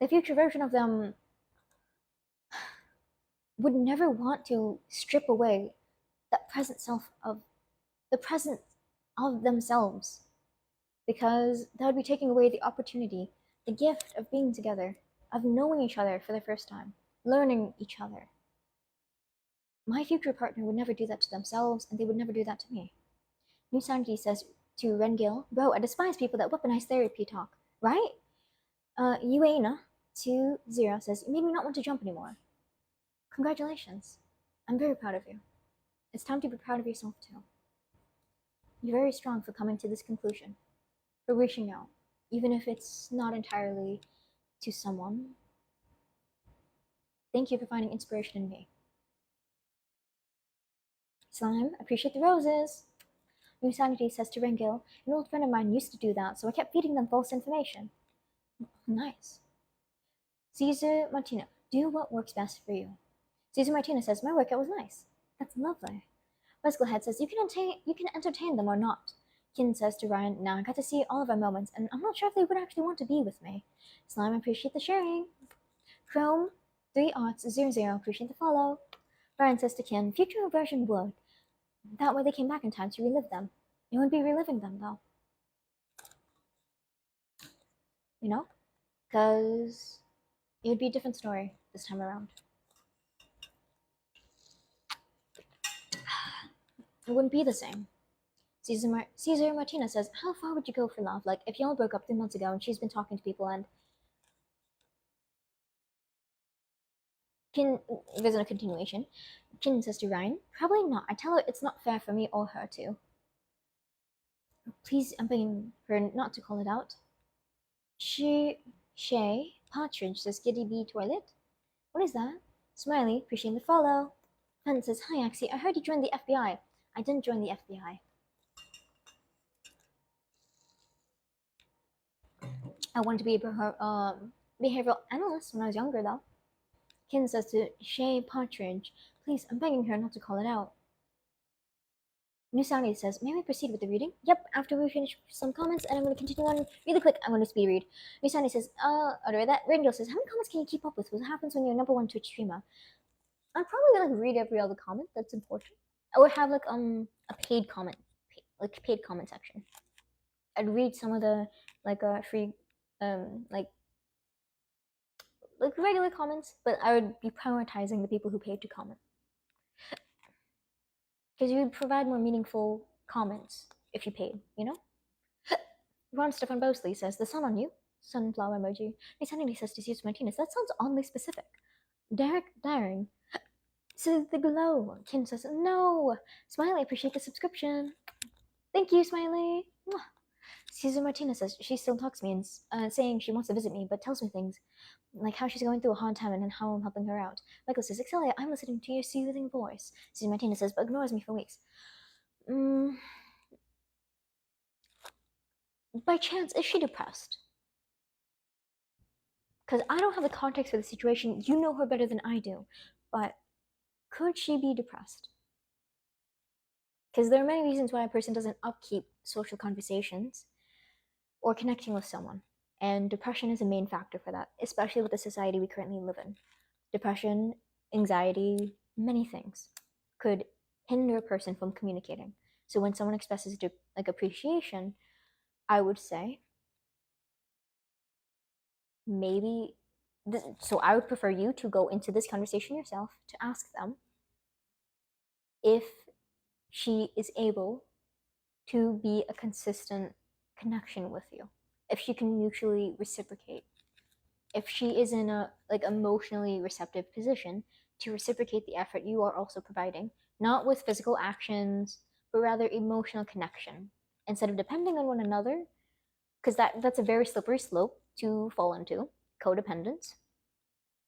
The future version of them would never want to strip away that present self of the present of themselves, because that would be taking away the opportunity, the gift of being together, of knowing each other for the first time, learning each other. My future partner would never do that to themselves, and they would never do that to me. New Sanity says to Rengil, bro, I despise people that weaponize therapy talk, right? Uena20 says, you made me not want to jump anymore. Congratulations. I'm very proud of you. It's time to be proud of yourself too. You're very strong for coming to this conclusion, for reaching out, even if it's not entirely to someone. Thank you for finding inspiration in me. Slime, appreciate the roses. New Sanity says to Rengil, an old friend of mine used to do that, so I kept feeding them false information. Nice. Caesar Martina, do what works best for you. Caesar Martina says, my workout was nice. That's lovely. Bicycle Head says, you can entertain them or not. Kin says to Ryan, now I got to see all of our moments, and I'm not sure if they would actually want to be with me. Slime, appreciate the sharing. Chrome 3Arts00, appreciate the follow. Ryan says to Kin, future version would. That way they came back in time to relive them. It wouldn't be reliving them, though. You know? Because it would be a different story this time around. It wouldn't be the same. Caesar Martinez says, how far would you go for love? Like, if y'all broke up 3 months ago and she's been talking to people and there's a continuation. Kin says to Ryan, probably not. I tell her it's not fair for me or her to. Please, I'm begging her not to call it out. Shay Partridge says, Giddy Bee Toilet? What is that? Smiley, appreciating the follow. Fen says, hi Axie, I heard you joined the FBI. I didn't join the FBI. I wanted to be a behavioral analyst when I was younger, though. Kin says to Shay Partridge, please, I'm begging her not to call it out. Nusani says, may we proceed with the reading? Yep, after we finish some comments, and I'm going to continue on really quick. I'm going to speed read. Nusani says, other that. Rangel says, how many comments can you keep up with? What happens when you're #1 Twitch streamer? I'm probably going to read every other comment that's important. I would have like a paid comment, paid comment section. I'd read some of the free like regular comments, but I would be prioritizing the people who paid to comment because you would provide more meaningful comments if you paid, you know. Ron Stefan Bosley says, the sun on you, sunflower emoji. Insanity says to Jesus Martinez, that sounds oddly specific. Derek Daring says the glow. Kin says, no. Smiley, appreciate the subscription. Thank you, Smiley. Caesar Martinez says she still talks to me and saying she wants to visit me, but tells me things like how she's going through a hard time and how I'm helping her out. Michael says, Excelia, I'm listening to your soothing voice. Caesar Martinez says, but ignores me for weeks. By chance, is she depressed? Because I don't have the context for the situation. You know her better than I do. But could she be depressed? Because there are many reasons why a person doesn't upkeep social conversations or connecting with someone. And depression is a main factor for that, especially with the society we currently live in. Depression, anxiety, many things could hinder a person from communicating. So when someone expresses appreciation, I would say maybe so I would prefer you to go into this conversation yourself to ask them if she is able to be a consistent connection with you, if she can mutually reciprocate, if she is in a emotionally receptive position to reciprocate the effort you are also providing, not with physical actions, but rather emotional connection, instead of depending on one another, because that's a very slippery slope to fall into, codependence.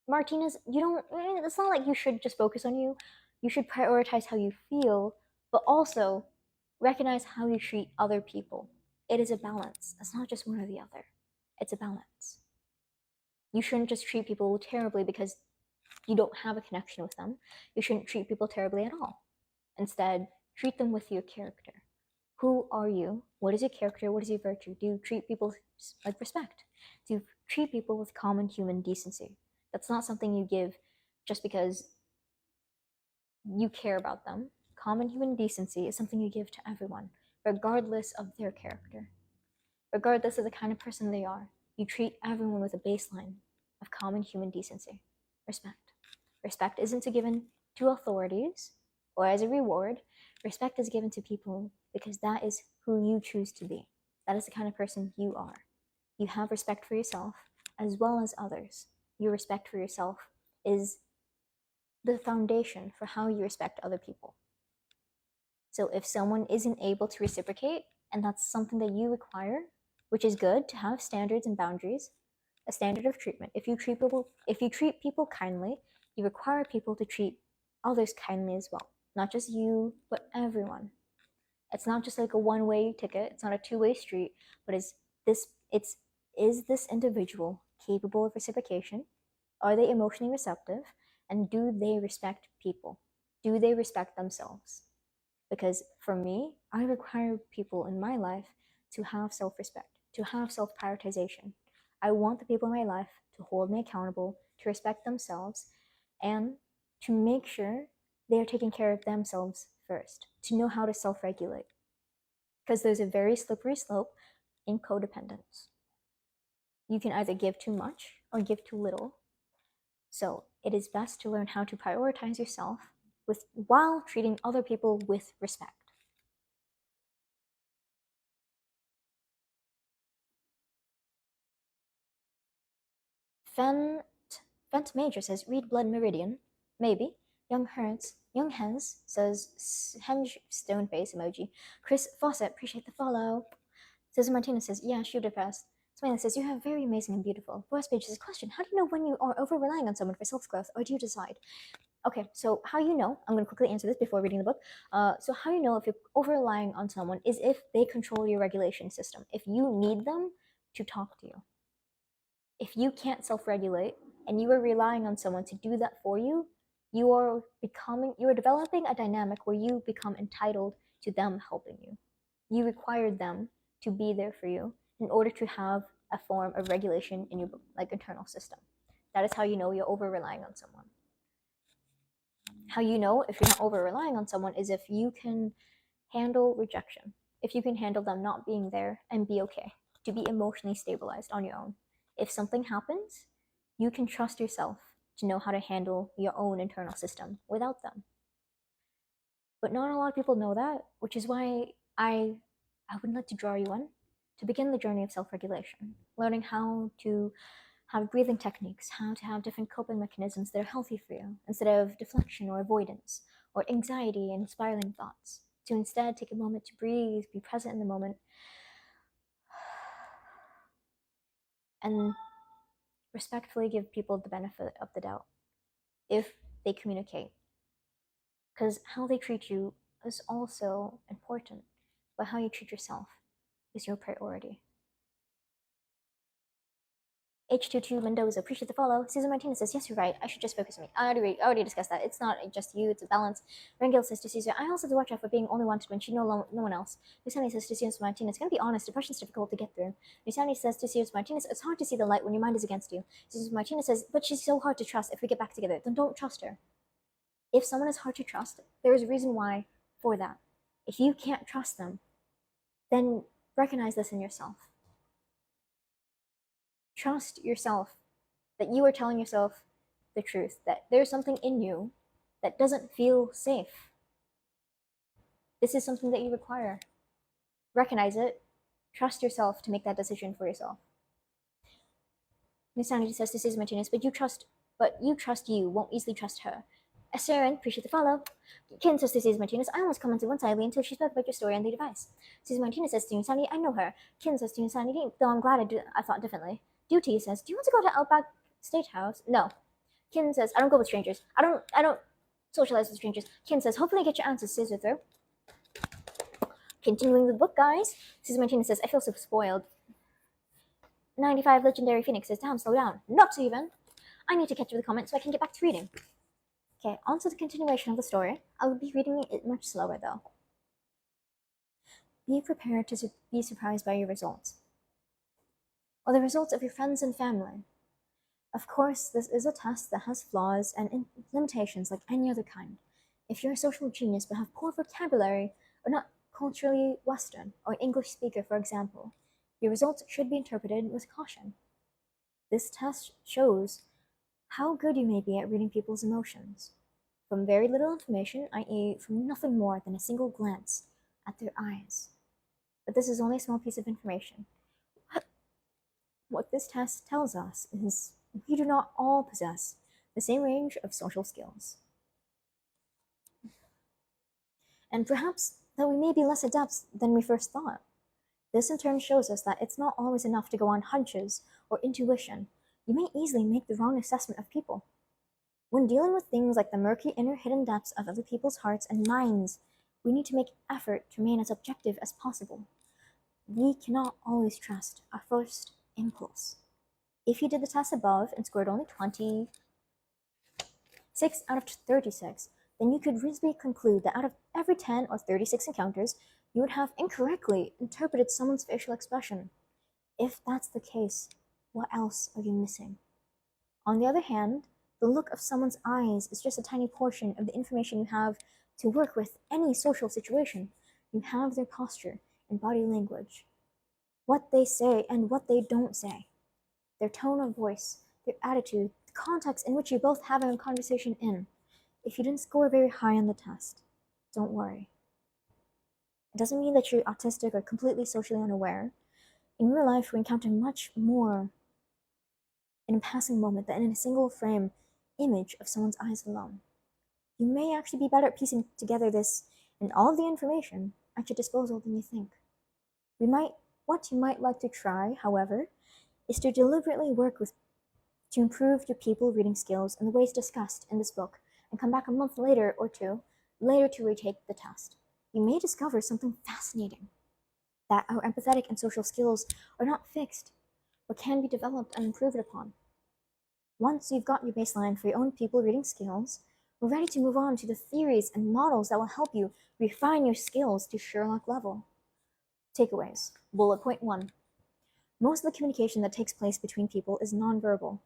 Martinez, it's not like you should just focus on you. You should prioritize how you feel, but also recognize how you treat other people. It is a balance. It's not just one or the other. It's a balance. You shouldn't just treat people terribly because you don't have a connection with them. You shouldn't treat people terribly at all. Instead, treat them with your character. Who are you? What is your character? What is your virtue? Do you treat people like respect? Do you treat people with common human decency? That's not something you give just because you care about them. Common human decency is something you give to everyone, regardless of their character, regardless of the kind of person they are. You treat everyone with a baseline of common human decency, respect. Respect isn't given to authorities or as a reward. Respect is given to people because that is who you choose to be. That is the kind of person you are. You have respect for yourself as well as others. Your respect for yourself is the foundation for how you respect other people. So if someone isn't able to reciprocate, and that's something that you require, which is good to have standards and boundaries, a standard of treatment. If you treat people kindly, you require people to treat others kindly as well. Not just you, but everyone. It's not just like a one-way ticket. It's not a two-way street, but is this individual capable of reciprocation? Are they emotionally receptive? And do they respect people? Do they respect themselves? Because for me, I require people in my life to have self-respect, to have self-prioritization. I want the people in my life to hold me accountable, to respect themselves, and to make sure they are taking care of themselves first, to know how to self-regulate. Because there's a very slippery slope in codependence. You can either give too much or give too little. So it is best to learn how to prioritize yourself while treating other people with respect. Fent Major says, read Blood Meridian. Maybe. Young Hens says, henge stone face emoji. Chris Fawcett, appreciate the follow. Cesar Martinez says, yeah, shoe depressed. Smiley says, you have very amazing and beautiful. Voice Page says, question, how do you know when you are over-relying on someone for self-growth, or do you decide? Okay, so how you know, I'm going to quickly answer this before reading the book. So how you know if you're over-relying on someone is if they control your regulation system. If you need them to talk to you. If you can't self-regulate and you are relying on someone to do that for you, you are developing a dynamic where you become entitled to them helping you. You require them to be there for you in order to have a form of regulation in your internal system. That is how you know you're over relying on someone. How you know if you're not over relying on someone is if you can handle rejection, if you can handle them not being there and be okay, to be emotionally stabilized on your own. If something happens, you can trust yourself to know how to handle your own internal system without them. But not a lot of people know that, which is why I would like to draw you in to begin the journey of self-regulation, learning how to have breathing techniques, how to have different coping mechanisms that are healthy for you, instead of deflection or avoidance, or anxiety and spiraling thoughts. To instead take a moment to breathe, be present in the moment, and respectfully give people the benefit of the doubt if they communicate. Because how they treat you is also important, but how you treat yourself is your priority. H22 Mendoza, appreciate the follow. Susan Martinez says, yes, you're right. I should just focus on me. I already discussed that. It's not just you, it's a balance. Rangel says to Caesar, I also have to watch out for being only wanted when she no one else. Nusani says to Susan Martinez, gonna be honest, depression's difficult to get through. Nusani says to Susan Martinez, it's hard to see the light when your mind is against you. Susan Martinez says, but she's so hard to trust. If we get back together, then don't trust her. If someone is hard to trust, there is a reason why for that. If you can't trust them, then recognize this in yourself. Trust yourself that you are telling yourself the truth, that there's something in you that doesn't feel safe. This is something that you require. Recognize it. Trust yourself to make that decision for yourself. Miss Sandy says, this is Martinez, but you trust you, won't easily trust her. Saren, appreciate the follow. Ken says to Susan Martinez, I almost commented one sidely until she spoke about your story on the device. Susan Martinez says to Sandy, I know her. Ken says to Sandy, though I'm glad I thought differently. Duty says, do you want to go to Outback Steakhouse? No. Ken says, I don't go with strangers. I don't socialize with strangers. Ken says, hopefully get your answers scissor through. Continuing the book, guys. Susan Martinez says, I feel so spoiled. 95 Legendary Phoenix says, damn, slow down. Not even. I need to catch up with the comments so I can get back to reading. Okay, on to the continuation of the story. I will be reading it much slower though. Be prepared to be surprised by your results, or the results of your friends and family. Of course, this is a test that has flaws and limitations like any other kind. If you're a social genius but have poor vocabulary, or not culturally Western, or English speaker, for example, your results should be interpreted with caution. This test shows how good you may be at reading people's emotions, from very little information, i.e., from nothing more than a single glance at their eyes. But this is only a small piece of information. What this test tells us is we do not all possess the same range of social skills. And perhaps that we may be less adept than we first thought. This in turn shows us that it's not always enough to go on hunches or intuition. You may easily make the wrong assessment of people. When dealing with things like the murky inner hidden depths of other people's hearts and minds, we need to make effort to remain as objective as possible. We cannot always trust our first impulse. If you did the test above and scored only 26 out of 36, then you could reasonably conclude that out of every 10 or 36 encounters, you would have incorrectly interpreted someone's facial expression. If that's the case, what else are you missing? On the other hand, the look of someone's eyes is just a tiny portion of the information you have to work with any social situation. You have their posture and body language, what they say and what they don't say, their tone of voice, their attitude, the context in which you both have a conversation in. If you didn't score very high on the test, don't worry. It doesn't mean that you're autistic or completely socially unaware. In real life, we encounter much more in a passing moment than in a single frame image of someone's eyes alone. You may actually be better at piecing together this and all of the information at your disposal than you think. What you might like to try, however, is to deliberately work to improve your people reading skills in the ways discussed in this book, and come back a month later or two later to retake the test. You may discover something fascinating, that our empathetic and social skills are not fixed, but can be developed and improved upon. Once you've got your baseline for your own people reading skills, we're ready to move on to the theories and models that will help you refine your skills to Sherlock level. Takeaways. Bullet point 1. Most of the communication that takes place between people is nonverbal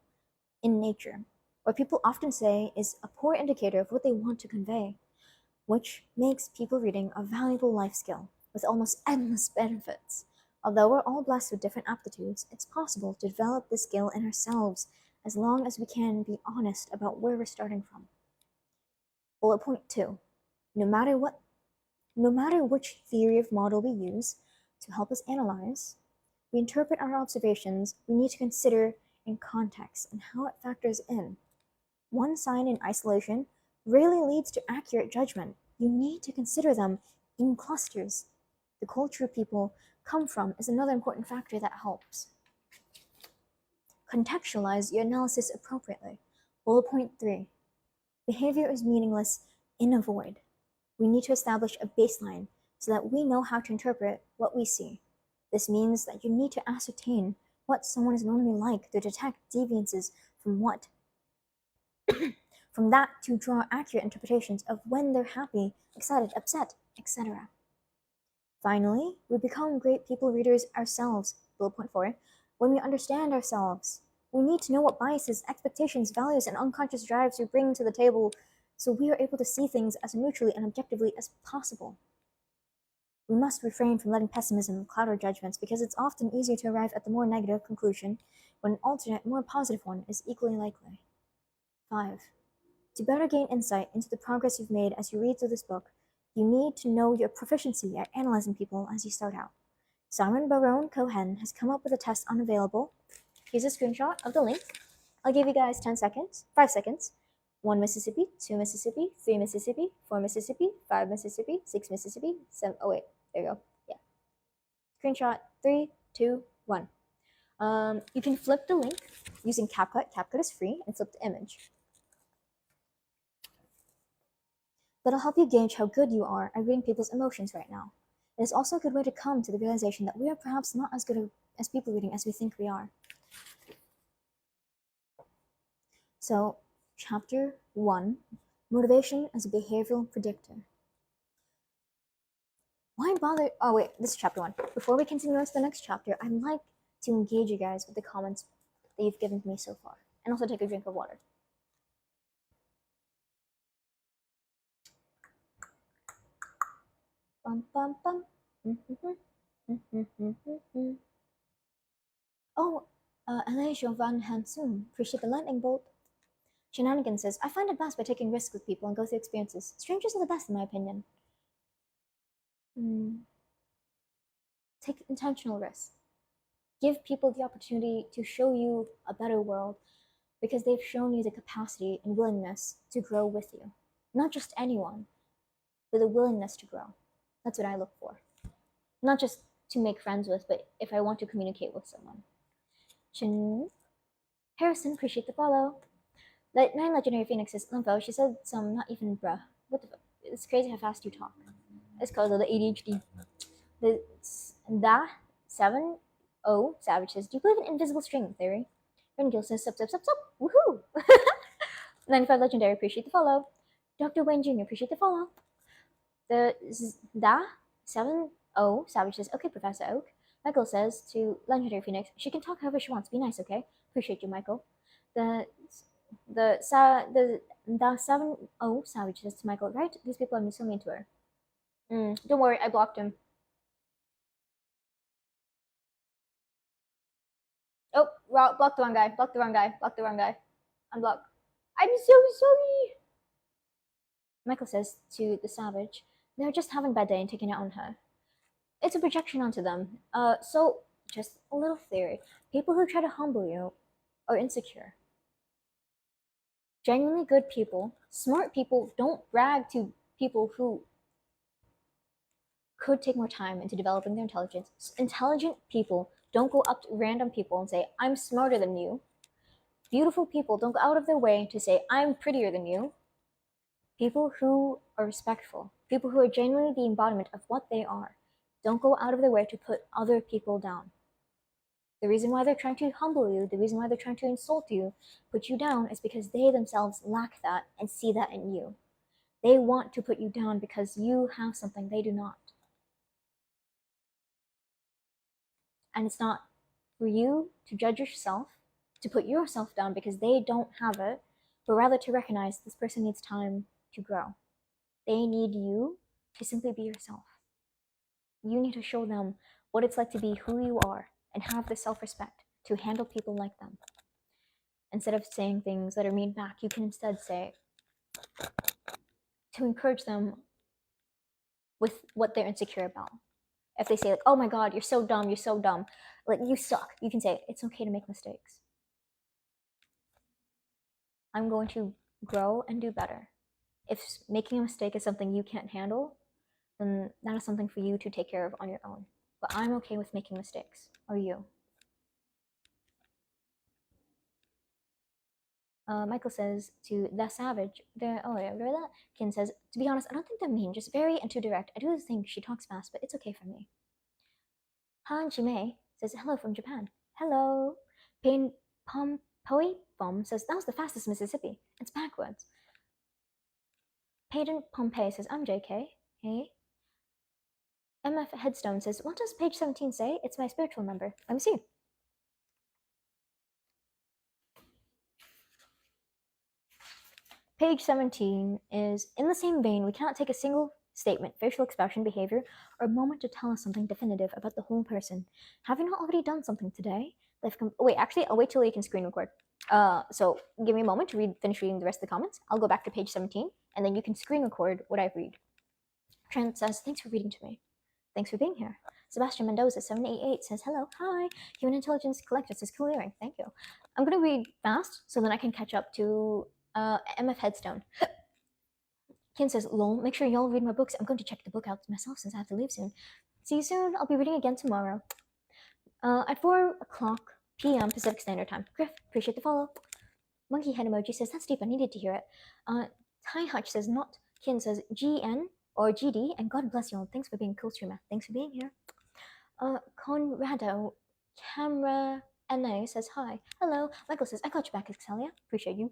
in nature. What people often say is a poor indicator of what they want to convey, which makes people reading a valuable life skill with almost endless benefits. Although we're all blessed with different aptitudes, it's possible to develop this skill in ourselves as long as we can be honest about where we're starting from. Bullet point 2. No matter which theory of model we use to help us analyze, we interpret our observations, we need to consider in context and how it factors in. One sign in isolation rarely leads to accurate judgment. You need to consider them in clusters. The culture people come from is another important factor that helps. Contextualize your analysis appropriately. Bullet point 3. Behavior is meaningless in a void. We need to establish a baseline so that we know how to interpret what we see. This means that you need to ascertain what someone is normally like to detect deviances from that to draw accurate interpretations of when they're happy, excited, upset, etc. Finally, we become great people readers ourselves. Bullet point 4. When we understand ourselves, we need to know what biases, expectations, values, and unconscious drives we bring to the table so we are able to see things as neutrally and objectively as possible. We must refrain from letting pessimism cloud our judgments because it's often easier to arrive at the more negative conclusion when an alternate, more positive one is equally likely. 5. To better gain insight into the progress you've made as you read through this book, you need to know your proficiency at analyzing people as you start out. Simon Baron Cohen has come up with a test unavailable. Here's a screenshot of the link. I'll give you guys 10 seconds, 5 seconds. 1 Mississippi, 2 Mississippi, 3 Mississippi, 4 Mississippi, 5 Mississippi, 6 Mississippi, 7. Oh, wait, there you go. Yeah. Screenshot 3, 2, 1. You can flip the link using CapCut. CapCut is free, and flip the image. That'll help you gauge how good you are at reading people's emotions right now. It is also a good way to come to the realization that we are perhaps not as good as people reading as we think we are. So, Chapter 1, Motivation as a Behavioral Predictor. Why bother? Oh wait, this is Chapter 1. Before we continue on to the next chapter, I'd like to engage you guys with the comments that you've given me so far. And also take a drink of water. Bum, bum, bum. Oh, Elijah Van Hansoon, appreciate the lightning bolt. Shenanigans says, I find it best by taking risks with people and go through experiences. Strangers are the best in my opinion. Take intentional risks. Give people the opportunity to show you a better world because they've shown you the capacity and willingness to grow with you. Not just anyone, but the willingness to grow. That's what I look for. Not just to make friends with, but if I want to communicate with someone. Harrison, appreciate the follow. 9 Legendary Phoenixes, Lympho, she said some not even bruh. What the fuck? It's crazy how fast you talk. It's because of the ADHD. The 7 Savage says, do you believe in invisible string theory? Rengil says, sup, woohoo! 95 Legendary, appreciate the follow. Dr. Wayne Jr., appreciate the follow. The 7 Savage says, okay, Professor Oak. Michael says to Legendary Phoenix, she can talk however she wants. Be nice, okay? Appreciate you, Michael. The 7 Savage says to Michael, right? These people are so mean to her. Don't worry, I blocked him. Oh, block the wrong guy. Unblock. I'm so sorry. Michael says to the Savage, they're just having a bad day and taking it on her. It's a projection onto them. So, just a little theory. People who try to humble you are insecure. Genuinely good people, smart people, don't brag to people who could take more time into developing their intelligence. Intelligent people don't go up to random people and say, I'm smarter than you. Beautiful people don't go out of their way to say, I'm prettier than you. People who are respectful, people who are genuinely the embodiment of what they are, don't go out of their way to put other people down. The reason why they're trying to humble you, the reason why they're trying to insult you, put you down, is because they themselves lack that and see that in you. They want to put you down because you have something they do not. And it's not for you to judge yourself, to put yourself down because they don't have it, but rather to recognize this person needs time to grow. They need you to simply be yourself. You need to show them what it's like to be who you are and have the self respect to handle people like them. Instead of saying things that are mean back, you can instead say, to encourage them with what they're insecure about. If they say, like, oh my God, you're so dumb, like, you suck, you can say, it's okay to make mistakes. I'm going to grow and do better. If making a mistake is something you can't handle, then that is something for you to take care of on your own. But I'm okay with making mistakes. Are you? Michael says to the savage, oh yeah, read that? Kin says, to be honest, I don't think they're mean, just very and too direct. I do think she talks fast, but it's okay for me. Han Jimei says, hello from Japan. Hello. Pain Poi Bomb says, that was the fastest Mississippi. It's backwards. Payton Pompey says, I'm JK. Hey. MF Headstone says, what does page 17 say? It's my spiritual number. Let me see. Page 17 is, in the same vein, we cannot take a single statement, facial expression, behavior, or moment to tell us something definitive about the whole person. Have you not already done something today? Wait, actually, I'll wait till you can screen record. So give me a moment to finish reading the rest of the comments. I'll go back to page 17, and then you can screen record what I read. Trent says, thanks for reading to me. Thanks for being here. Sebastian Mendoza 788 says, hello, hi. Human Intelligence Collector says, clearing, thank you. I'm going to read fast so then I can catch up to MF Headstone. Ken says, lol, make sure y'all read my books. I'm going to check the book out myself since I have to leave soon. See you soon. I'll be reading again tomorrow. At 4 o'clock p.m. Pacific Standard Time. Griff, appreciate the follow. Monkey head emoji says, that's deep. I needed to hear it. Ty Hutch says, not. Ken says, GN or GD, and God bless you all. Thanks for being cool, streamer. Thanks for being here. Conrado Camera NA says, hi. Hello. Michael says, I got you back, Excelia. Appreciate you.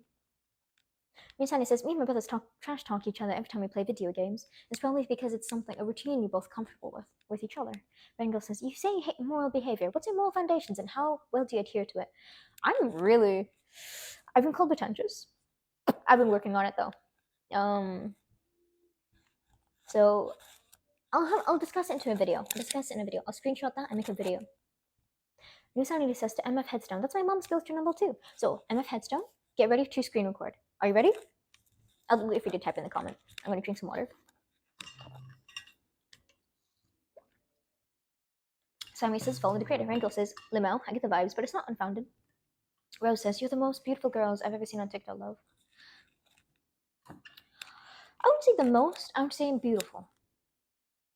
Misani says, me and my brothers trash talk each other every time we play video games. It's probably because it's a routine you're both comfortable with each other. Bengal says, you say you hate moral behavior. What's your moral foundations and how well do you adhere to it? I've been called pretentious. I've been working on it though. So I'll discuss it into a video. I'll screenshot that and make a video. Nusanity says to MF Headstone, that's my mom's filter number too. So MF Headstone, get ready to screen record. Are you ready? I'll wait for you to type in the comment. I'm going to drink some water. Sammy says, follow the creator. Rankle says, Limo, I get the vibes, but it's not unfounded. Rose says, you're the most beautiful girls I've ever seen on TikTok, love. I wouldn't say the most, I would say I'm beautiful.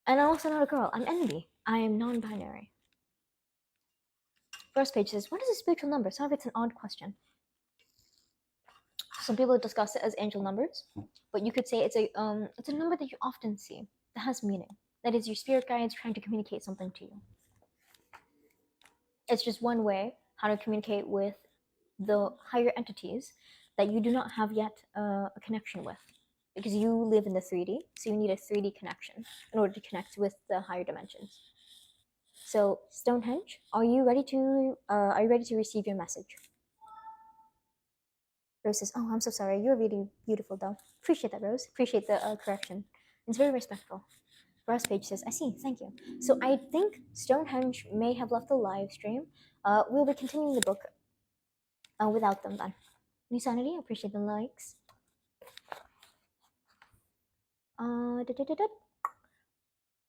And I'm also not a girl. I'm Envy. I am non-binary. First page says, what is a spiritual number? Some of it's an odd question. Some people discuss it as angel numbers, but you could say it's a number that you often see that has meaning. That is your spirit guides trying to communicate something to you. It's just one way how to communicate with the higher entities that you do not have yet a connection with, because you live in the 3D, so you need a 3D connection in order to connect with the higher dimensions. So Stonehenge, are you ready to receive your message? Rose says, oh, I'm so sorry. You're really beautiful, though. Appreciate that, Rose. Appreciate the correction. It's very respectful. Ross Page says, I see. Thank you. So I think Stonehenge may have left the live stream. We'll be continuing the book without them then. New Sanity, appreciate the likes.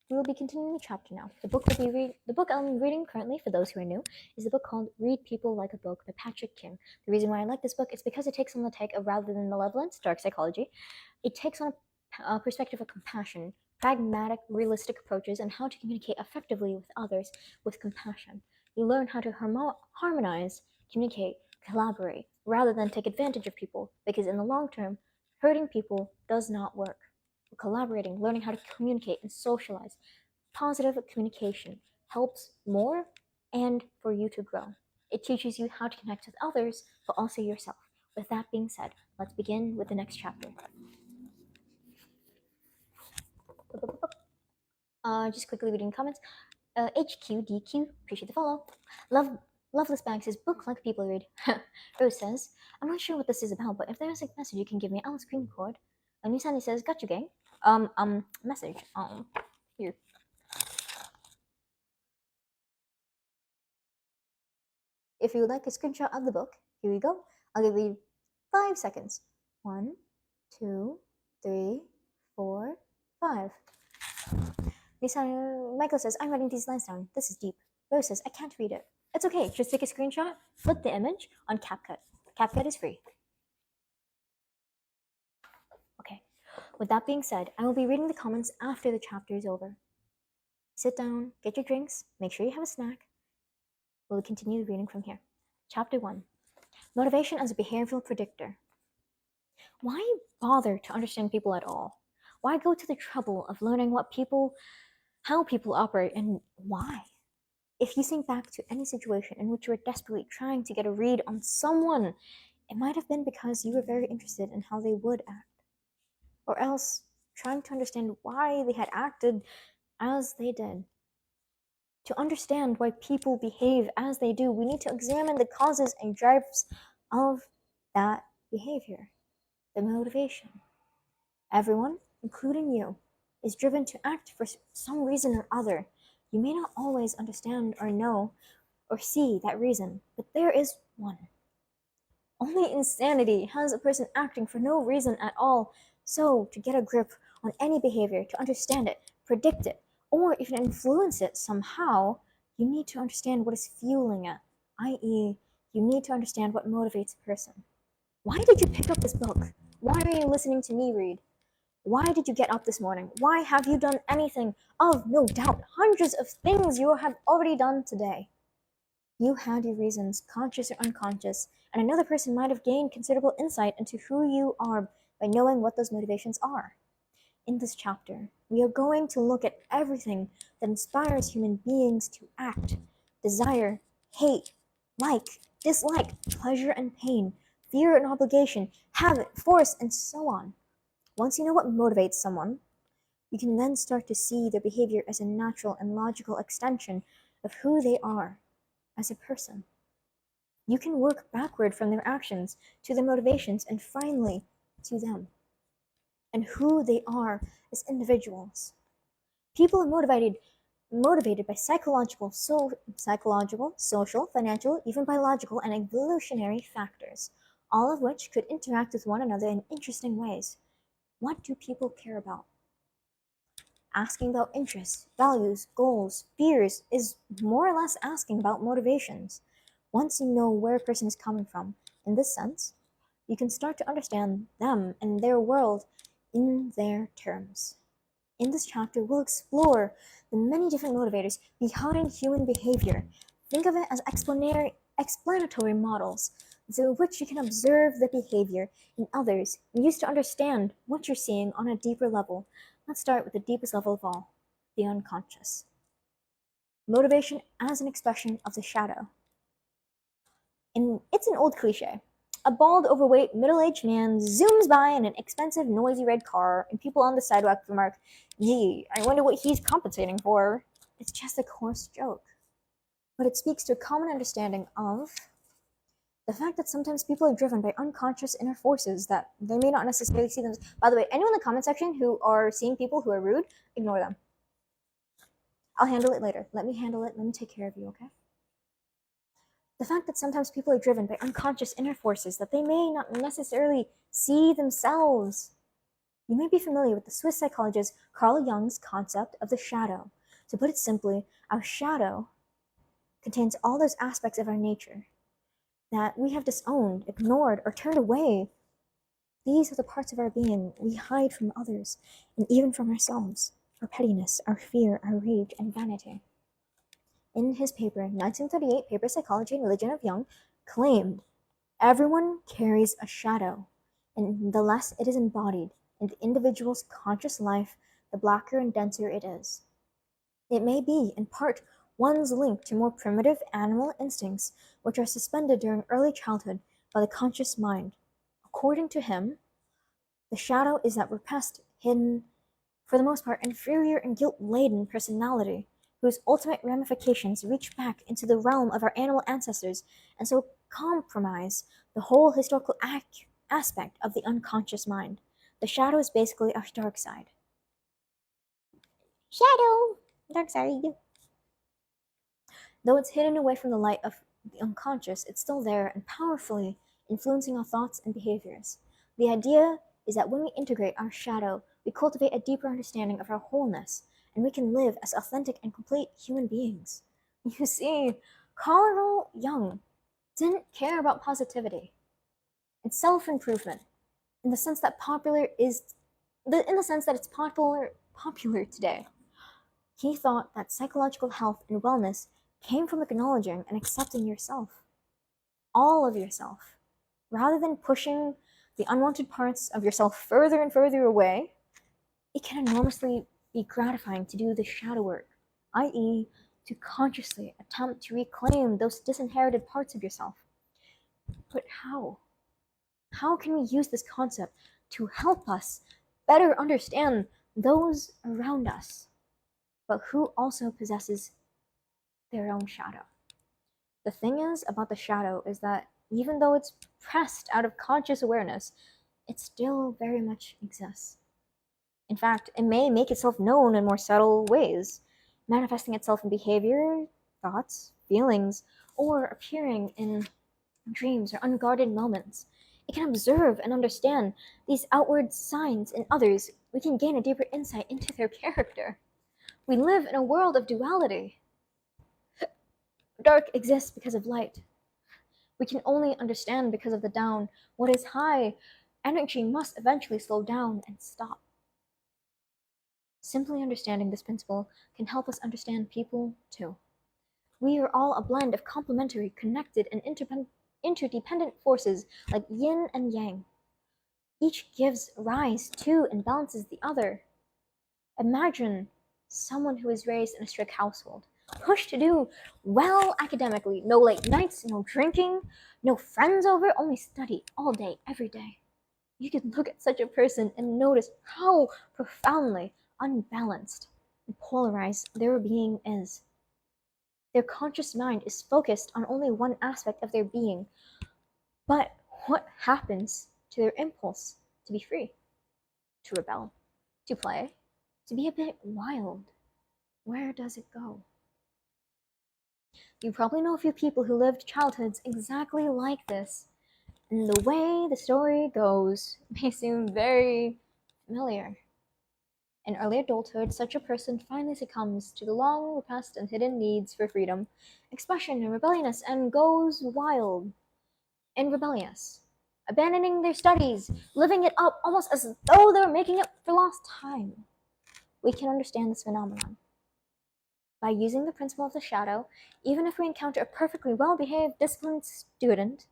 We will be continuing the chapter now. The book I'm reading currently, for those who are new, is the book called Read People Like a Book by Patrick King. The reason why I like this book is because it takes on the take of, rather than malevolence, dark psychology, it takes on a perspective of compassion, pragmatic, realistic approaches, and how to communicate effectively with others with compassion. You learn how to harmonize, communicate, collaborate, rather than take advantage of people, because in the long term, hurting people does not work. Collaborating, learning how to communicate and socialize. Positive communication helps more and for you to grow. It teaches you how to connect with others, but also yourself. With that being said, let's begin with the next chapter. Just quickly reading comments. HQDQ, appreciate the follow. Loveless Bag says, book like people read. Rose says, I'm not sure what this is about, but if there's a message you can give me, I'll screen record. And Nisani says, got you, gang. Message. Here. If you would like a screenshot of the book, here you go. I'll give you 5 seconds. 1, 2, 3, 4, 5. Michael says, I'm writing these lines down. This is deep. Rose says, I can't read it. It's okay. Just take a screenshot, flip the image on CapCut. CapCut is free. Okay. With that being said, I will be reading the comments after the chapter is over. Sit down, get your drinks, make sure you have a snack. We'll continue the reading from here. Chapter 1. Motivation as a behavioral predictor. Why bother to understand people at all? Why go to the trouble of learning how people operate, and why? If you think back to any situation in which you were desperately trying to get a read on someone, it might have been because you were very interested in how they would act, or else trying to understand why they had acted as they did. To understand why people behave as they do, we need to examine the causes and drivers of that behavior, the motivation. Everyone, including you, is driven to act for some reason or other. You may not always understand or know or see that reason, but there is one. Only insanity has a person acting for no reason at all. So, to get a grip on any behavior, to understand it, predict it, or even influence it somehow, you need to understand what is fueling it, i.e., you need to understand what motivates a person. Why did you pick up this book? Why are you listening to me read? Why did you get up this morning? Why have you done anything? Of no doubt, hundreds of things you have already done today. You had your reasons, conscious or unconscious, and another person might have gained considerable insight into who you are by knowing what those motivations are. In this chapter, we are going to look at everything that inspires human beings to act, desire, hate, like, dislike, pleasure and pain, fear and obligation, habit, force, and so on. Once you know what motivates someone, you can then start to see their behavior as a natural and logical extension of who they are as a person. You can work backward from their actions to their motivations and finally to them and who they are as individuals. People are motivated by psychological, social, financial, even biological, and evolutionary factors, all of which could interact with one another in interesting ways. What do people care about? Asking about interests, values, goals, fears is more or less asking about motivations. Once you know where a person is coming from, in this sense, you can start to understand them and their world in their terms. In this chapter, we'll explore the many different motivators behind human behavior. Think of it as explanatory models through which you can observe the behavior in others and use to understand what you're seeing on a deeper level. Let's start with the deepest level of all, the unconscious. Motivation as an expression of the shadow. And it's an old cliche. A bald, overweight, middle-aged man zooms by in an expensive, noisy red car, and people on the sidewalk remark, "Gee, I wonder what he's compensating for." It's just a coarse joke. But it speaks to a common understanding of the fact that sometimes people are driven by unconscious inner forces that they may not necessarily see them. By the way, anyone in the comment section who are seeing people who are rude, ignore them. I'll handle it later. Let me handle it. Let me take care of you, okay? The fact that sometimes people are driven by unconscious inner forces that they may not necessarily see themselves. You may be familiar with the Swiss psychologist Carl Jung's concept of the shadow. To put it simply, our shadow contains all those aspects of our nature that we have disowned, ignored, or turned away. These are the parts of our being we hide from others and even from ourselves. Our pettiness, our fear, our rage, and vanity. In his paper, 1938 Paper Psychology and Religion of Jung, claimed everyone carries a shadow, and the less it is embodied in the individual's conscious life, the blacker and denser it is. It may be, in part, one's link to more primitive animal instincts, which are suspended during early childhood by the conscious mind. According to him, the shadow is that repressed, hidden, for the most part inferior and guilt-laden personality, whose ultimate ramifications reach back into the realm of our animal ancestors and so compromise the whole historical aspect of the unconscious mind. The shadow is basically our dark side. Shadow! Dark side. Though it's hidden away from the light of the unconscious, it's still there and powerfully influencing our thoughts and behaviors. The idea is that when we integrate our shadow, we cultivate a deeper understanding of our wholeness, and we can live as authentic and complete human beings. You see, Carl Jung didn't care about positivity and self-improvement in the sense that it's popular today. He thought that psychological health and wellness came from acknowledging and accepting yourself, all of yourself, rather than pushing the unwanted parts of yourself further and further away. It can enormously be gratifying to do the shadow work, i.e., to consciously attempt to reclaim those disinherited parts of yourself. But how? How can we use this concept to help us better understand those around us, but who also possesses their own shadow? The thing is about the shadow is that even though it's pressed out of conscious awareness, it still very much exists. In fact, it may make itself known in more subtle ways, manifesting itself in behavior, thoughts, feelings, or appearing in dreams or unguarded moments. It can observe and understand these outward signs in others. We can gain a deeper insight into their character. We live in a world of duality. Dark exists because of light. We can only understand because of the down. What is high energy must eventually slow down and stop. Simply understanding this principle can help us understand people too. We are all a blend of complementary, connected, and interdependent forces like yin and yang. Each gives rise to and balances the other. Imagine someone who is raised in a strict household, pushed to do well academically, no late nights, no drinking, no friends over, only study all day, every day. You could look at such a person and notice how profoundly unbalanced and polarized their being is. Their conscious mind is focused on only one aspect of their being. But what happens to their impulse to be free, to rebel, to play, to be a bit wild? Where does it go? You probably know a few people who lived childhoods exactly like this, and the way the story goes may seem very familiar. In early adulthood, such a person finally succumbs to the long repressed and hidden needs for freedom, expression, and rebelliousness, and goes wild and rebellious, abandoning their studies, living it up almost as though they were making up for lost time. We can understand this phenomenon. By using the principle of the shadow, even if we encounter a perfectly well-behaved, disciplined student,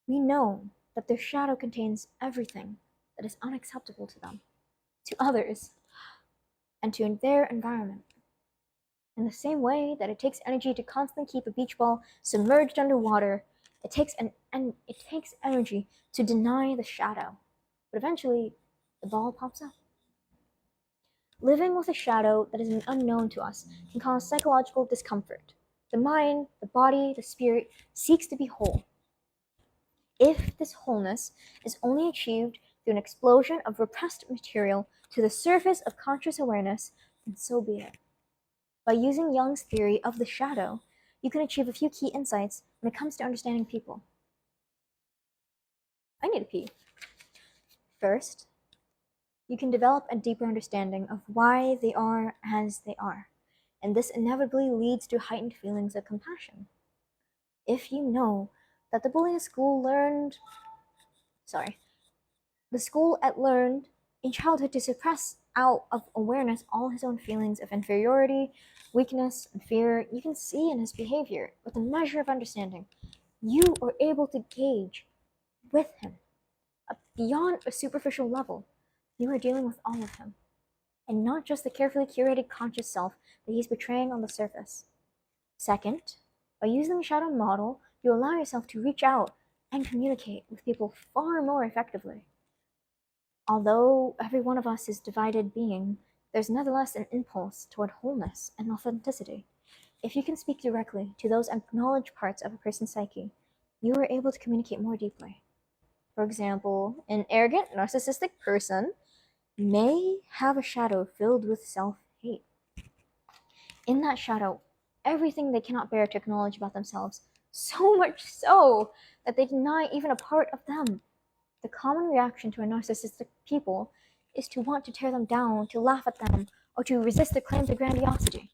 we know that their shadow contains everything that is unacceptable to them, to others, and to their environment. In the same way that it takes energy to constantly keep a beach ball submerged underwater, it takes energy to deny the shadow. But eventually, the ball pops up. Living with a shadow that is an unknown to us can cause psychological discomfort. The mind, the body, the spirit seeks to be whole. If this wholeness is only achieved through an explosion of repressed material to the surface of conscious awareness, then so be it. By using Jung's theory of the shadow, you can achieve a few key insights when it comes to understanding people. I need a pee. First, you can develop a deeper understanding of why they are as they are, and this inevitably leads to heightened feelings of compassion. If you know that the bully at school learned in childhood to suppress out of awareness all his own feelings of inferiority, weakness, and fear, you can see in his behavior, with a measure of understanding, you are able to gauge with him beyond a superficial level. You are dealing with all of him, and not just the carefully curated conscious self that he's portraying on the surface. Second, by using the shadow model, you allow yourself to reach out and communicate with people far more effectively. Although every one of us is a divided being, there's nevertheless an impulse toward wholeness and authenticity. If you can speak directly to those acknowledged parts of a person's psyche, you are able to communicate more deeply. For example, an arrogant, narcissistic person may have a shadow filled with self hate. In that shadow, everything they cannot bear to acknowledge about themselves, so much so that they deny even a part of them. The common reaction to a narcissistic people is to want to tear them down, to laugh at them, or to resist their claims of grandiosity.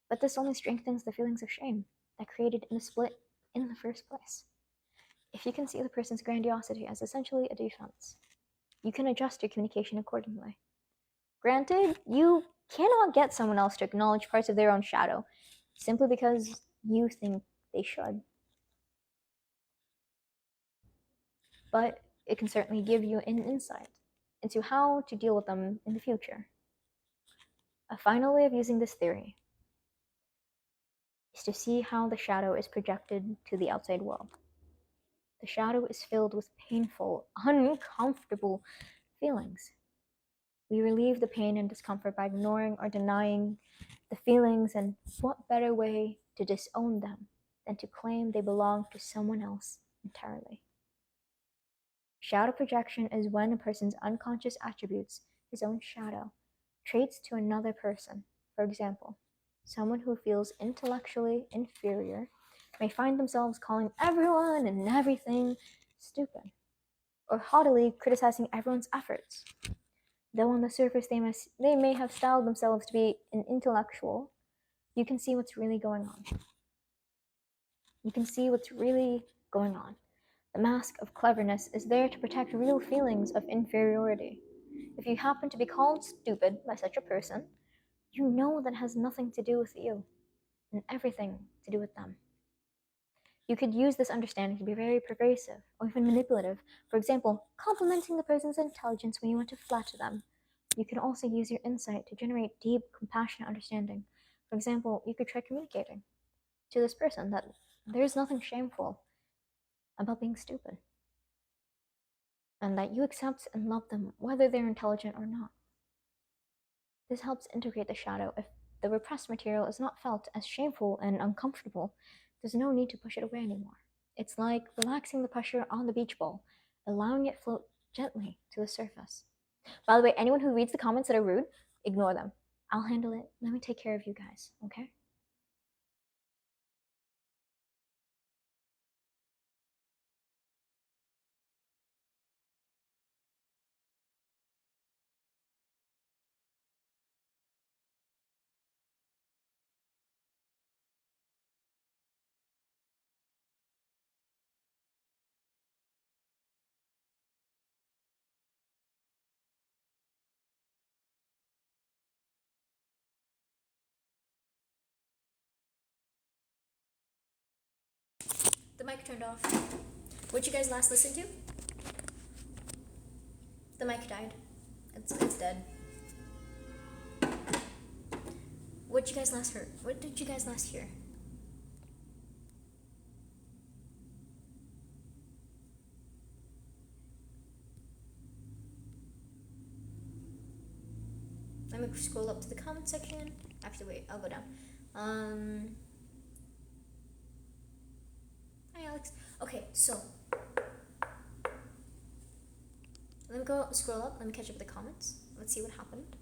But this only strengthens the feelings of shame that created in the split in the first place. If you can see the person's grandiosity as essentially a defense, you can adjust your communication accordingly. Granted, you cannot get someone else to acknowledge parts of their own shadow simply because you think they should. But it can certainly give you an insight into how to deal with them in the future. A final way of using this theory is to see how the shadow is projected to the outside world. The shadow is filled with painful, uncomfortable feelings. We relieve the pain and discomfort by ignoring or denying the feelings, and what better way to disown them than to claim they belong to someone else entirely? Shadow projection is when a person's unconscious attributes, his own shadow, traits to another person. For example, someone who feels intellectually inferior may find themselves calling everyone and everything stupid, or haughtily criticizing everyone's efforts. Though on the surface they may have styled themselves to be an intellectual, you can see what's really going on. You can see what's really going on. The mask of cleverness is there to protect real feelings of inferiority. If you happen to be called stupid by such a person, you know that has nothing to do with you and everything to do with them. You could use this understanding to be very pervasive or even manipulative. For example, complimenting the person's intelligence when you want to flatter them. You can also use your insight to generate deep, compassionate understanding. For example, you could try communicating to this person that there is nothing shameful about being stupid, and that you accept and love them whether they're intelligent or not. This helps integrate the shadow. If the repressed material is not felt as shameful and uncomfortable, there's no need to push it away anymore. It's like relaxing the pressure on the beach ball, allowing it float gently to the surface. By the way, anyone who reads the comments that are rude, ignore them. I'll handle it. Let me take care of you guys, okay? The mic turned off. What you guys last listen to? The mic died. It's dead. What you guys last heard? What did you guys last hear? Let me scroll up to the comment section. Actually, wait, I'll go down. Hi, Alex. Okay, so let me go scroll up. Let me catch up with the comments. Let's see what happened.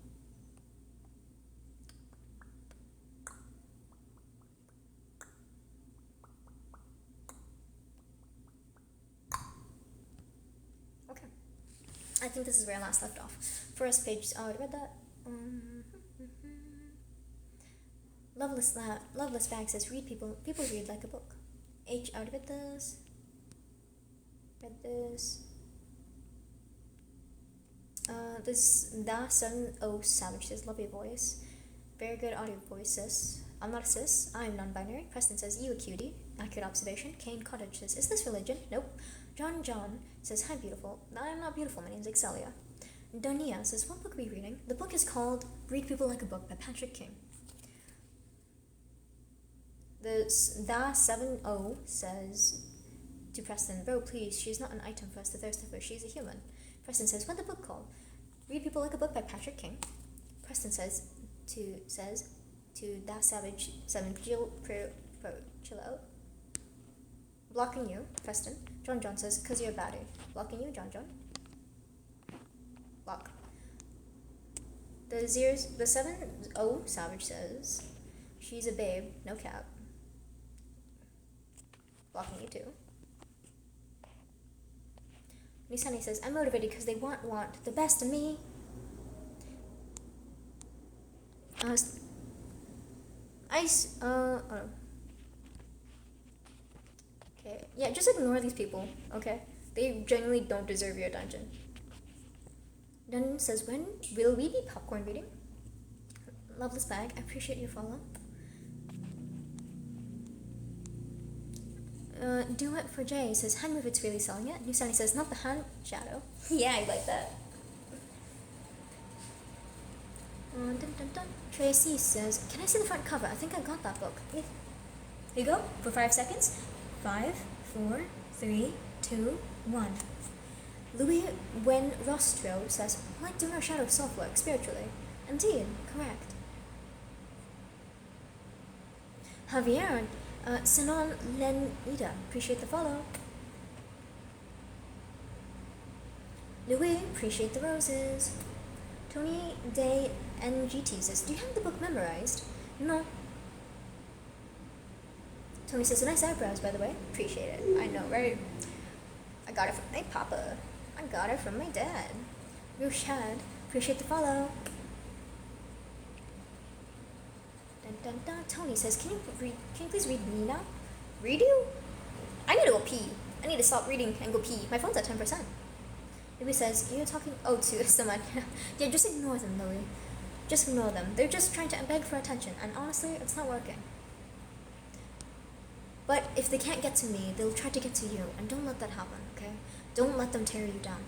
Okay, I think this is where I last left off. First page. Oh, I read that. Loveless Bag says, read people read like a book. H, I already read this. Read this. This Da Sun O Savage says, love your voice. Very good audio voice, sis. I'm not a cis. I'm non-binary. Preston says, you a cutie. Accurate observation. Kane Cottage says, is this religion? Nope. John says, hi beautiful. I'm not beautiful, my name's Excelia. Donia says, what book are we reading? The book is called Read People Like a Book by Patrick King. Da 70 says to Preston, bro, please, she's not an item for us to thirst for, she's a human. Preston says, what the book called? Read People Like a Book by Patrick King. Preston says to Da Savage 7, chill out. Blocking you, Preston. John says, cause you're a baddie. Blocking you, John. Block. The 70 Savage says, she's a babe, no cap. Blocking you too. Nisani says, I'm motivated because they want the best of me. Okay, yeah, just ignore these people, okay? They genuinely don't deserve your attention. Dunn says, when will we be popcorn reading? Loveless Bag, I appreciate your follow. Do it for Jay says, hand move, it's really selling it. New Sunny says, not the hand shadow. Yeah, I like that. Dun, dun, dun. Tracy says, can I see the front cover? I think I got that book. Here you go, for 5 seconds. 5, 4, 3, 2, 1. Louis Wen Rostro says, like doing our shadow self-work spiritually. Indeed, correct. Javier, Sinon Lenida, appreciate the follow. Louis, appreciate the roses. Tony Day NGT says, do you have the book memorized? No. Tony says, nice eyebrows, by the way. Appreciate it. I know, right? I got it from my papa. I got it from my dad. Rushad, appreciate the follow. Dun, dun, dun. Tony says, can you please read me now? Read you? I need to go pee. I need to stop reading and go pee. My phone's at 10%. Louis says, you're talking to someone. Yeah, just ignore them, Louis. Just ignore them. They're just trying to beg for attention, and honestly, it's not working. But if they can't get to me, they'll try to get to you, and don't let that happen, okay? Don't let them tear you down.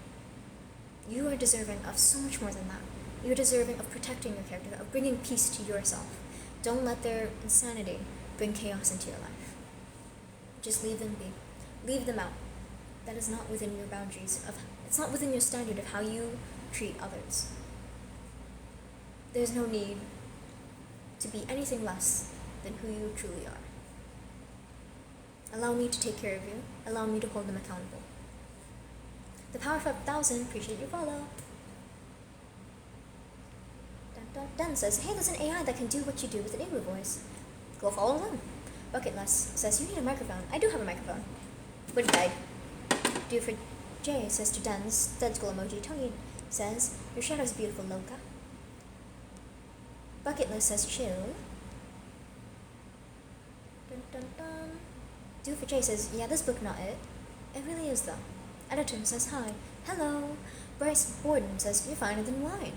You are deserving of so much more than that. You're deserving of protecting your character, of bringing peace to yourself. Don't let their insanity bring chaos into your life. Just leave them be. Leave them out. That is not within your boundaries it's not within your standard of how you treat others. There's no need to be anything less than who you truly are. Allow me to take care of you. Allow me to hold them accountable. The Power 5000, appreciate your follow. Dan says, hey, there's an AI that can do what you do with an Iglu voice. Go follow them. Bucketless says, you need a microphone. I do have a microphone. But it died. Do for Jay says to Dan's dead skull emoji. Tony says, your shadow's beautiful, Loka. Bucketless says, chill. Dun, dun, dun. Do for Jay says, yeah, this book not it. It really is though. Editor says, hi. Hello. Bryce Borden says, you're finer than wine.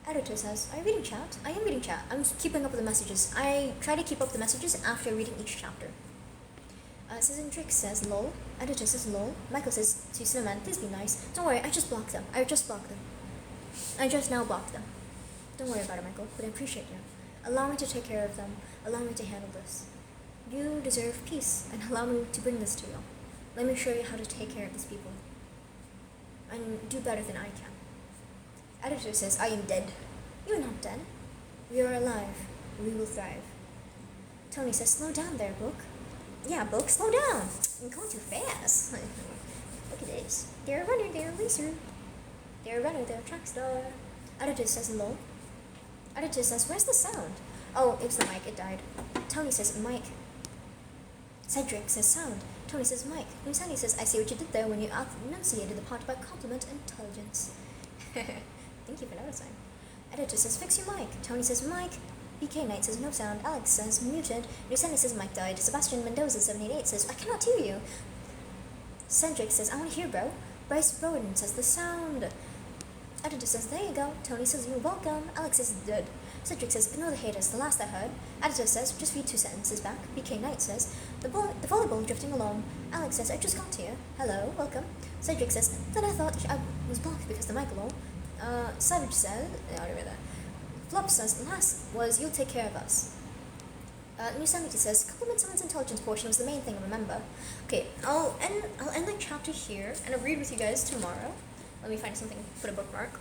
Editor says, are you reading chat? I am reading chat. I'm keeping up with the messages. I try to keep up the messages after reading each chapter. Susan Trick says, lol. Editor says, lol. Michael says to Cinnamon, please be nice. Don't worry, I just blocked them. I just now blocked them. Don't worry about it, Michael, but I appreciate you. Allow me to take care of them. Allow me to handle this. You deserve peace, and allow me to bring this to you. Let me show you how to take care of these people. And do better than I can. Editor says, I am dead. You're not dead. We are alive. We will thrive. Tony says, slow down there, Book. Yeah, Book, slow down. I'm going too fast. Look at this. They're a runner, they're a racer. They're a runner, they're a track star. Editor says, lol. Editor says, where's the sound? Oh, it's the mic, it died. Tony says, mic. Cedric says, sound. Tony says, mic. Nusani says, I see what you did there when you enunciated the part about compliment intelligence. Thank you for noticing. Editor says, fix your mic. Tony says, mic. BK Knight says, no sound. Alex says, muted. Nusani says, mic died. Sebastian Mendoza 788 says, I cannot hear you. Cedric says, I want to hear, bro. Bryce Broden says, the sound. Editor says, there you go. Tony says, you're welcome. Alex says, dead. Cedric says, ignore the haters, the last I heard. Editor says, just read 2 sentences back. BK Knight says, the volleyball drifting along. Alex says, I just got here. Hello, welcome. Cedric says, then I thought I was blocked because the mic alone. Savage said, I already read that. Flop says, last was, you'll take care of us. New Sanity says, compliment someone's intelligence portion was the main thing, remember. Okay, I'll end the chapter here, and I'll read with you guys tomorrow. Let me find something, put a bookmark.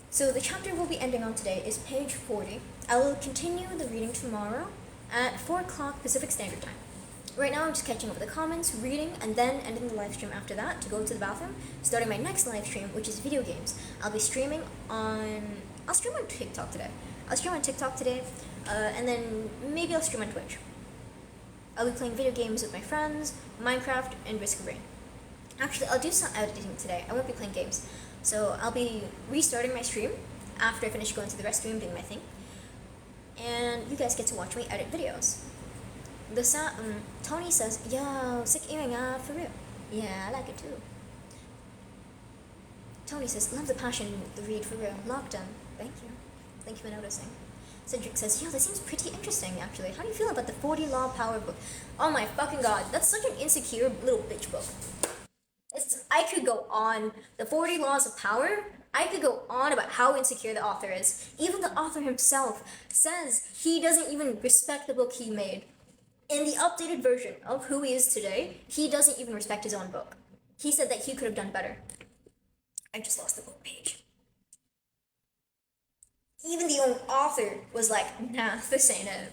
So the chapter we'll be ending on today is page 40. I will continue the reading tomorrow at 4 o'clock Pacific Standard Time. Right now I'm just catching up with the comments, reading, and then ending the live stream after that to go to the bathroom, starting my next live stream, which is video games. I'll stream on TikTok today. And then maybe I'll stream on Twitch. I'll be playing video games with my friends, Minecraft, and Risk of Rain. Actually, I'll do some editing today. I won't be playing games. So I'll be restarting my stream after I finish going to the restroom, doing my thing. And you guys get to watch me edit videos. Tony says, yo, sick earring, for real. Yeah, I like it too. Tony says, love the passion, the read, for real. Locked in. Thank you. Thank you for noticing. Cedric says, yo, that seems pretty interesting, actually. How do you feel about the 40 Law Power book? Oh my fucking god, that's such an insecure little bitch book. I could go on. The 40 Laws of Power, I could go on about how insecure the author is. Even the author himself says he doesn't even respect the book he made. In the updated version of who he is today, he doesn't even respect his own book. He said that he could have done better. I just lost the book page. Even the own author was like, nah, this ain't it.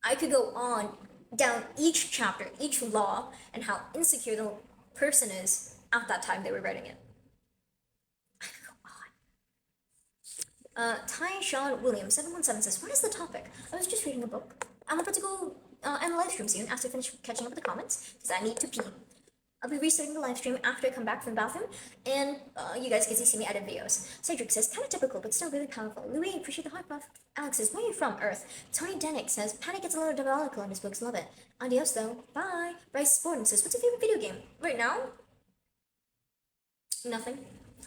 I could go on down each chapter, each law, and how insecure the person is at that time they were writing it. I could go on. Ty Sean Williams 717 says, what is the topic? I was just reading a book. I'm about to go end the live stream soon after I finish catching up with the comments, because I need to pee. I'll be restarting the live stream after I come back from the bathroom, and you guys get to see me edit videos. Cedric says, kind of typical, but still really powerful. Louis, appreciate the heart buff. Alex says, where are you from, Earth? Tony Denick says, Panic gets a little diabolical in his books, love it. Adios, though. Bye. Bryce Borden says, what's your favorite video game? Right now? Nothing.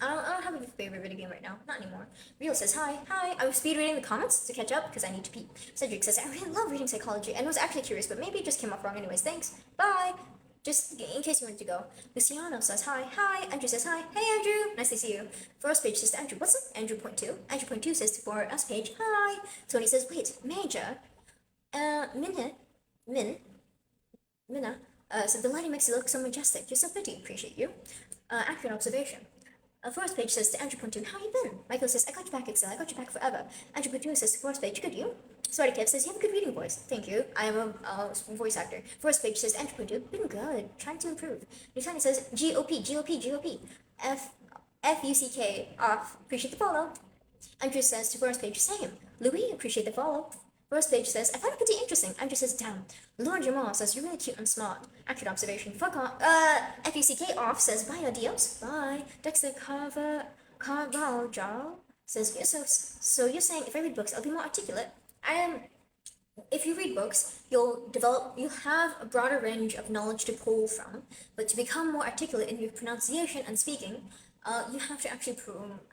I don't have a favorite video game right now. Not anymore. Real says, hi. I was speed reading the comments to catch up because I need to pee. Cedric says, I really love reading psychology and was actually curious, but maybe it just came off wrong anyways. Thanks. Bye. Just in case you wanted to go. Luciano says, hi. Andrew says, hi. Hey, Andrew. Nice to see you. For us page says to Andrew, what's up? Andrew point two. Andrew point two says to for us page, hi. Tony says, wait, Major. Minna. So the lighting makes it look so majestic. You're so pretty. Appreciate you. Accurate observation. Forest page says to Andrew Pontoon, how you been? Michael says, I got you back, Excel. I got you back forever. Andrew Pontoon says to Forest page, good you? Sweaty Kev says, you have a good reading voice. Thank you. I am a voice actor. Forest page says, Andrew Pontoon, been good. Trying to improve. Nutani says, GOP. F-U-C-K off. Appreciate the follow. Andrew says to Forest page, same. Louis, appreciate the follow. First page says, I find it pretty interesting. Andrew says, damn. Lord Jamal says, you're really cute and smart. Accurate observation. Fuck off. FUCK off says, bye, adios. Bye. Dexter Carvalho says, yeah, so you're saying if I read books, I'll be more articulate? If you read books, you'll have a broader range of knowledge to pull from, but to become more articulate in your pronunciation and speaking, you have to actually,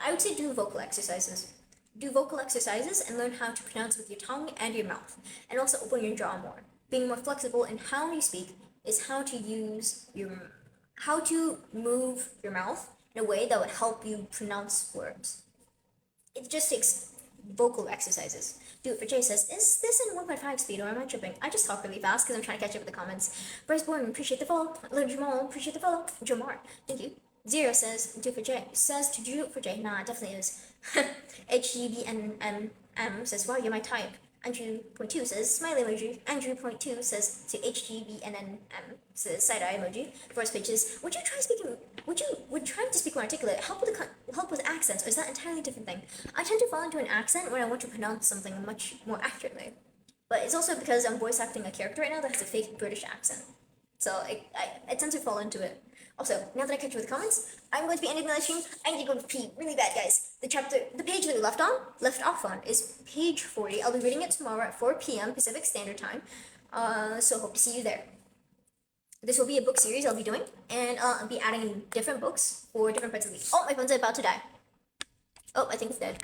I would say do vocal exercises. Do vocal exercises and learn how to pronounce with your tongue and your mouth, and also open your jaw more. Being more flexible in how you speak is how to move your mouth in a way that would help you pronounce words. It just takes vocal exercises. Do it for Jay says, is this in 1.5 speed or am I tripping? I just talk really fast because I'm trying to catch up with the comments. Bryce Bourne, appreciate the follow. Lord Jamal, appreciate the follow. Jamar, thank you. Zero says, do it for Jay. Says to do it for Jay. Nah, it definitely is. HGBNMM says, wow, you're my type. Andrew.2 says, smiley emoji. Andrew.2 says to HGBNNM says, side-eye emoji. First page is, would trying to speak more articulate help with accents, or is that an entirely different thing? I tend to fall into an accent when I want to pronounce something much more accurately. But it's also because I'm voice acting a character right now that has a fake British accent. So I tend to fall into it. Also, now that I catch you with the comments, I'm going to be ending the live stream. I need to go to pee really bad, guys. The page that we left off on is page 40. I'll be reading it tomorrow at 4 p.m. Pacific Standard Time. So hope to see you there. This will be a book series I'll be doing, and I'll be adding different books for different parts of the week. Oh, my phone's about to die. Oh, I think it's dead.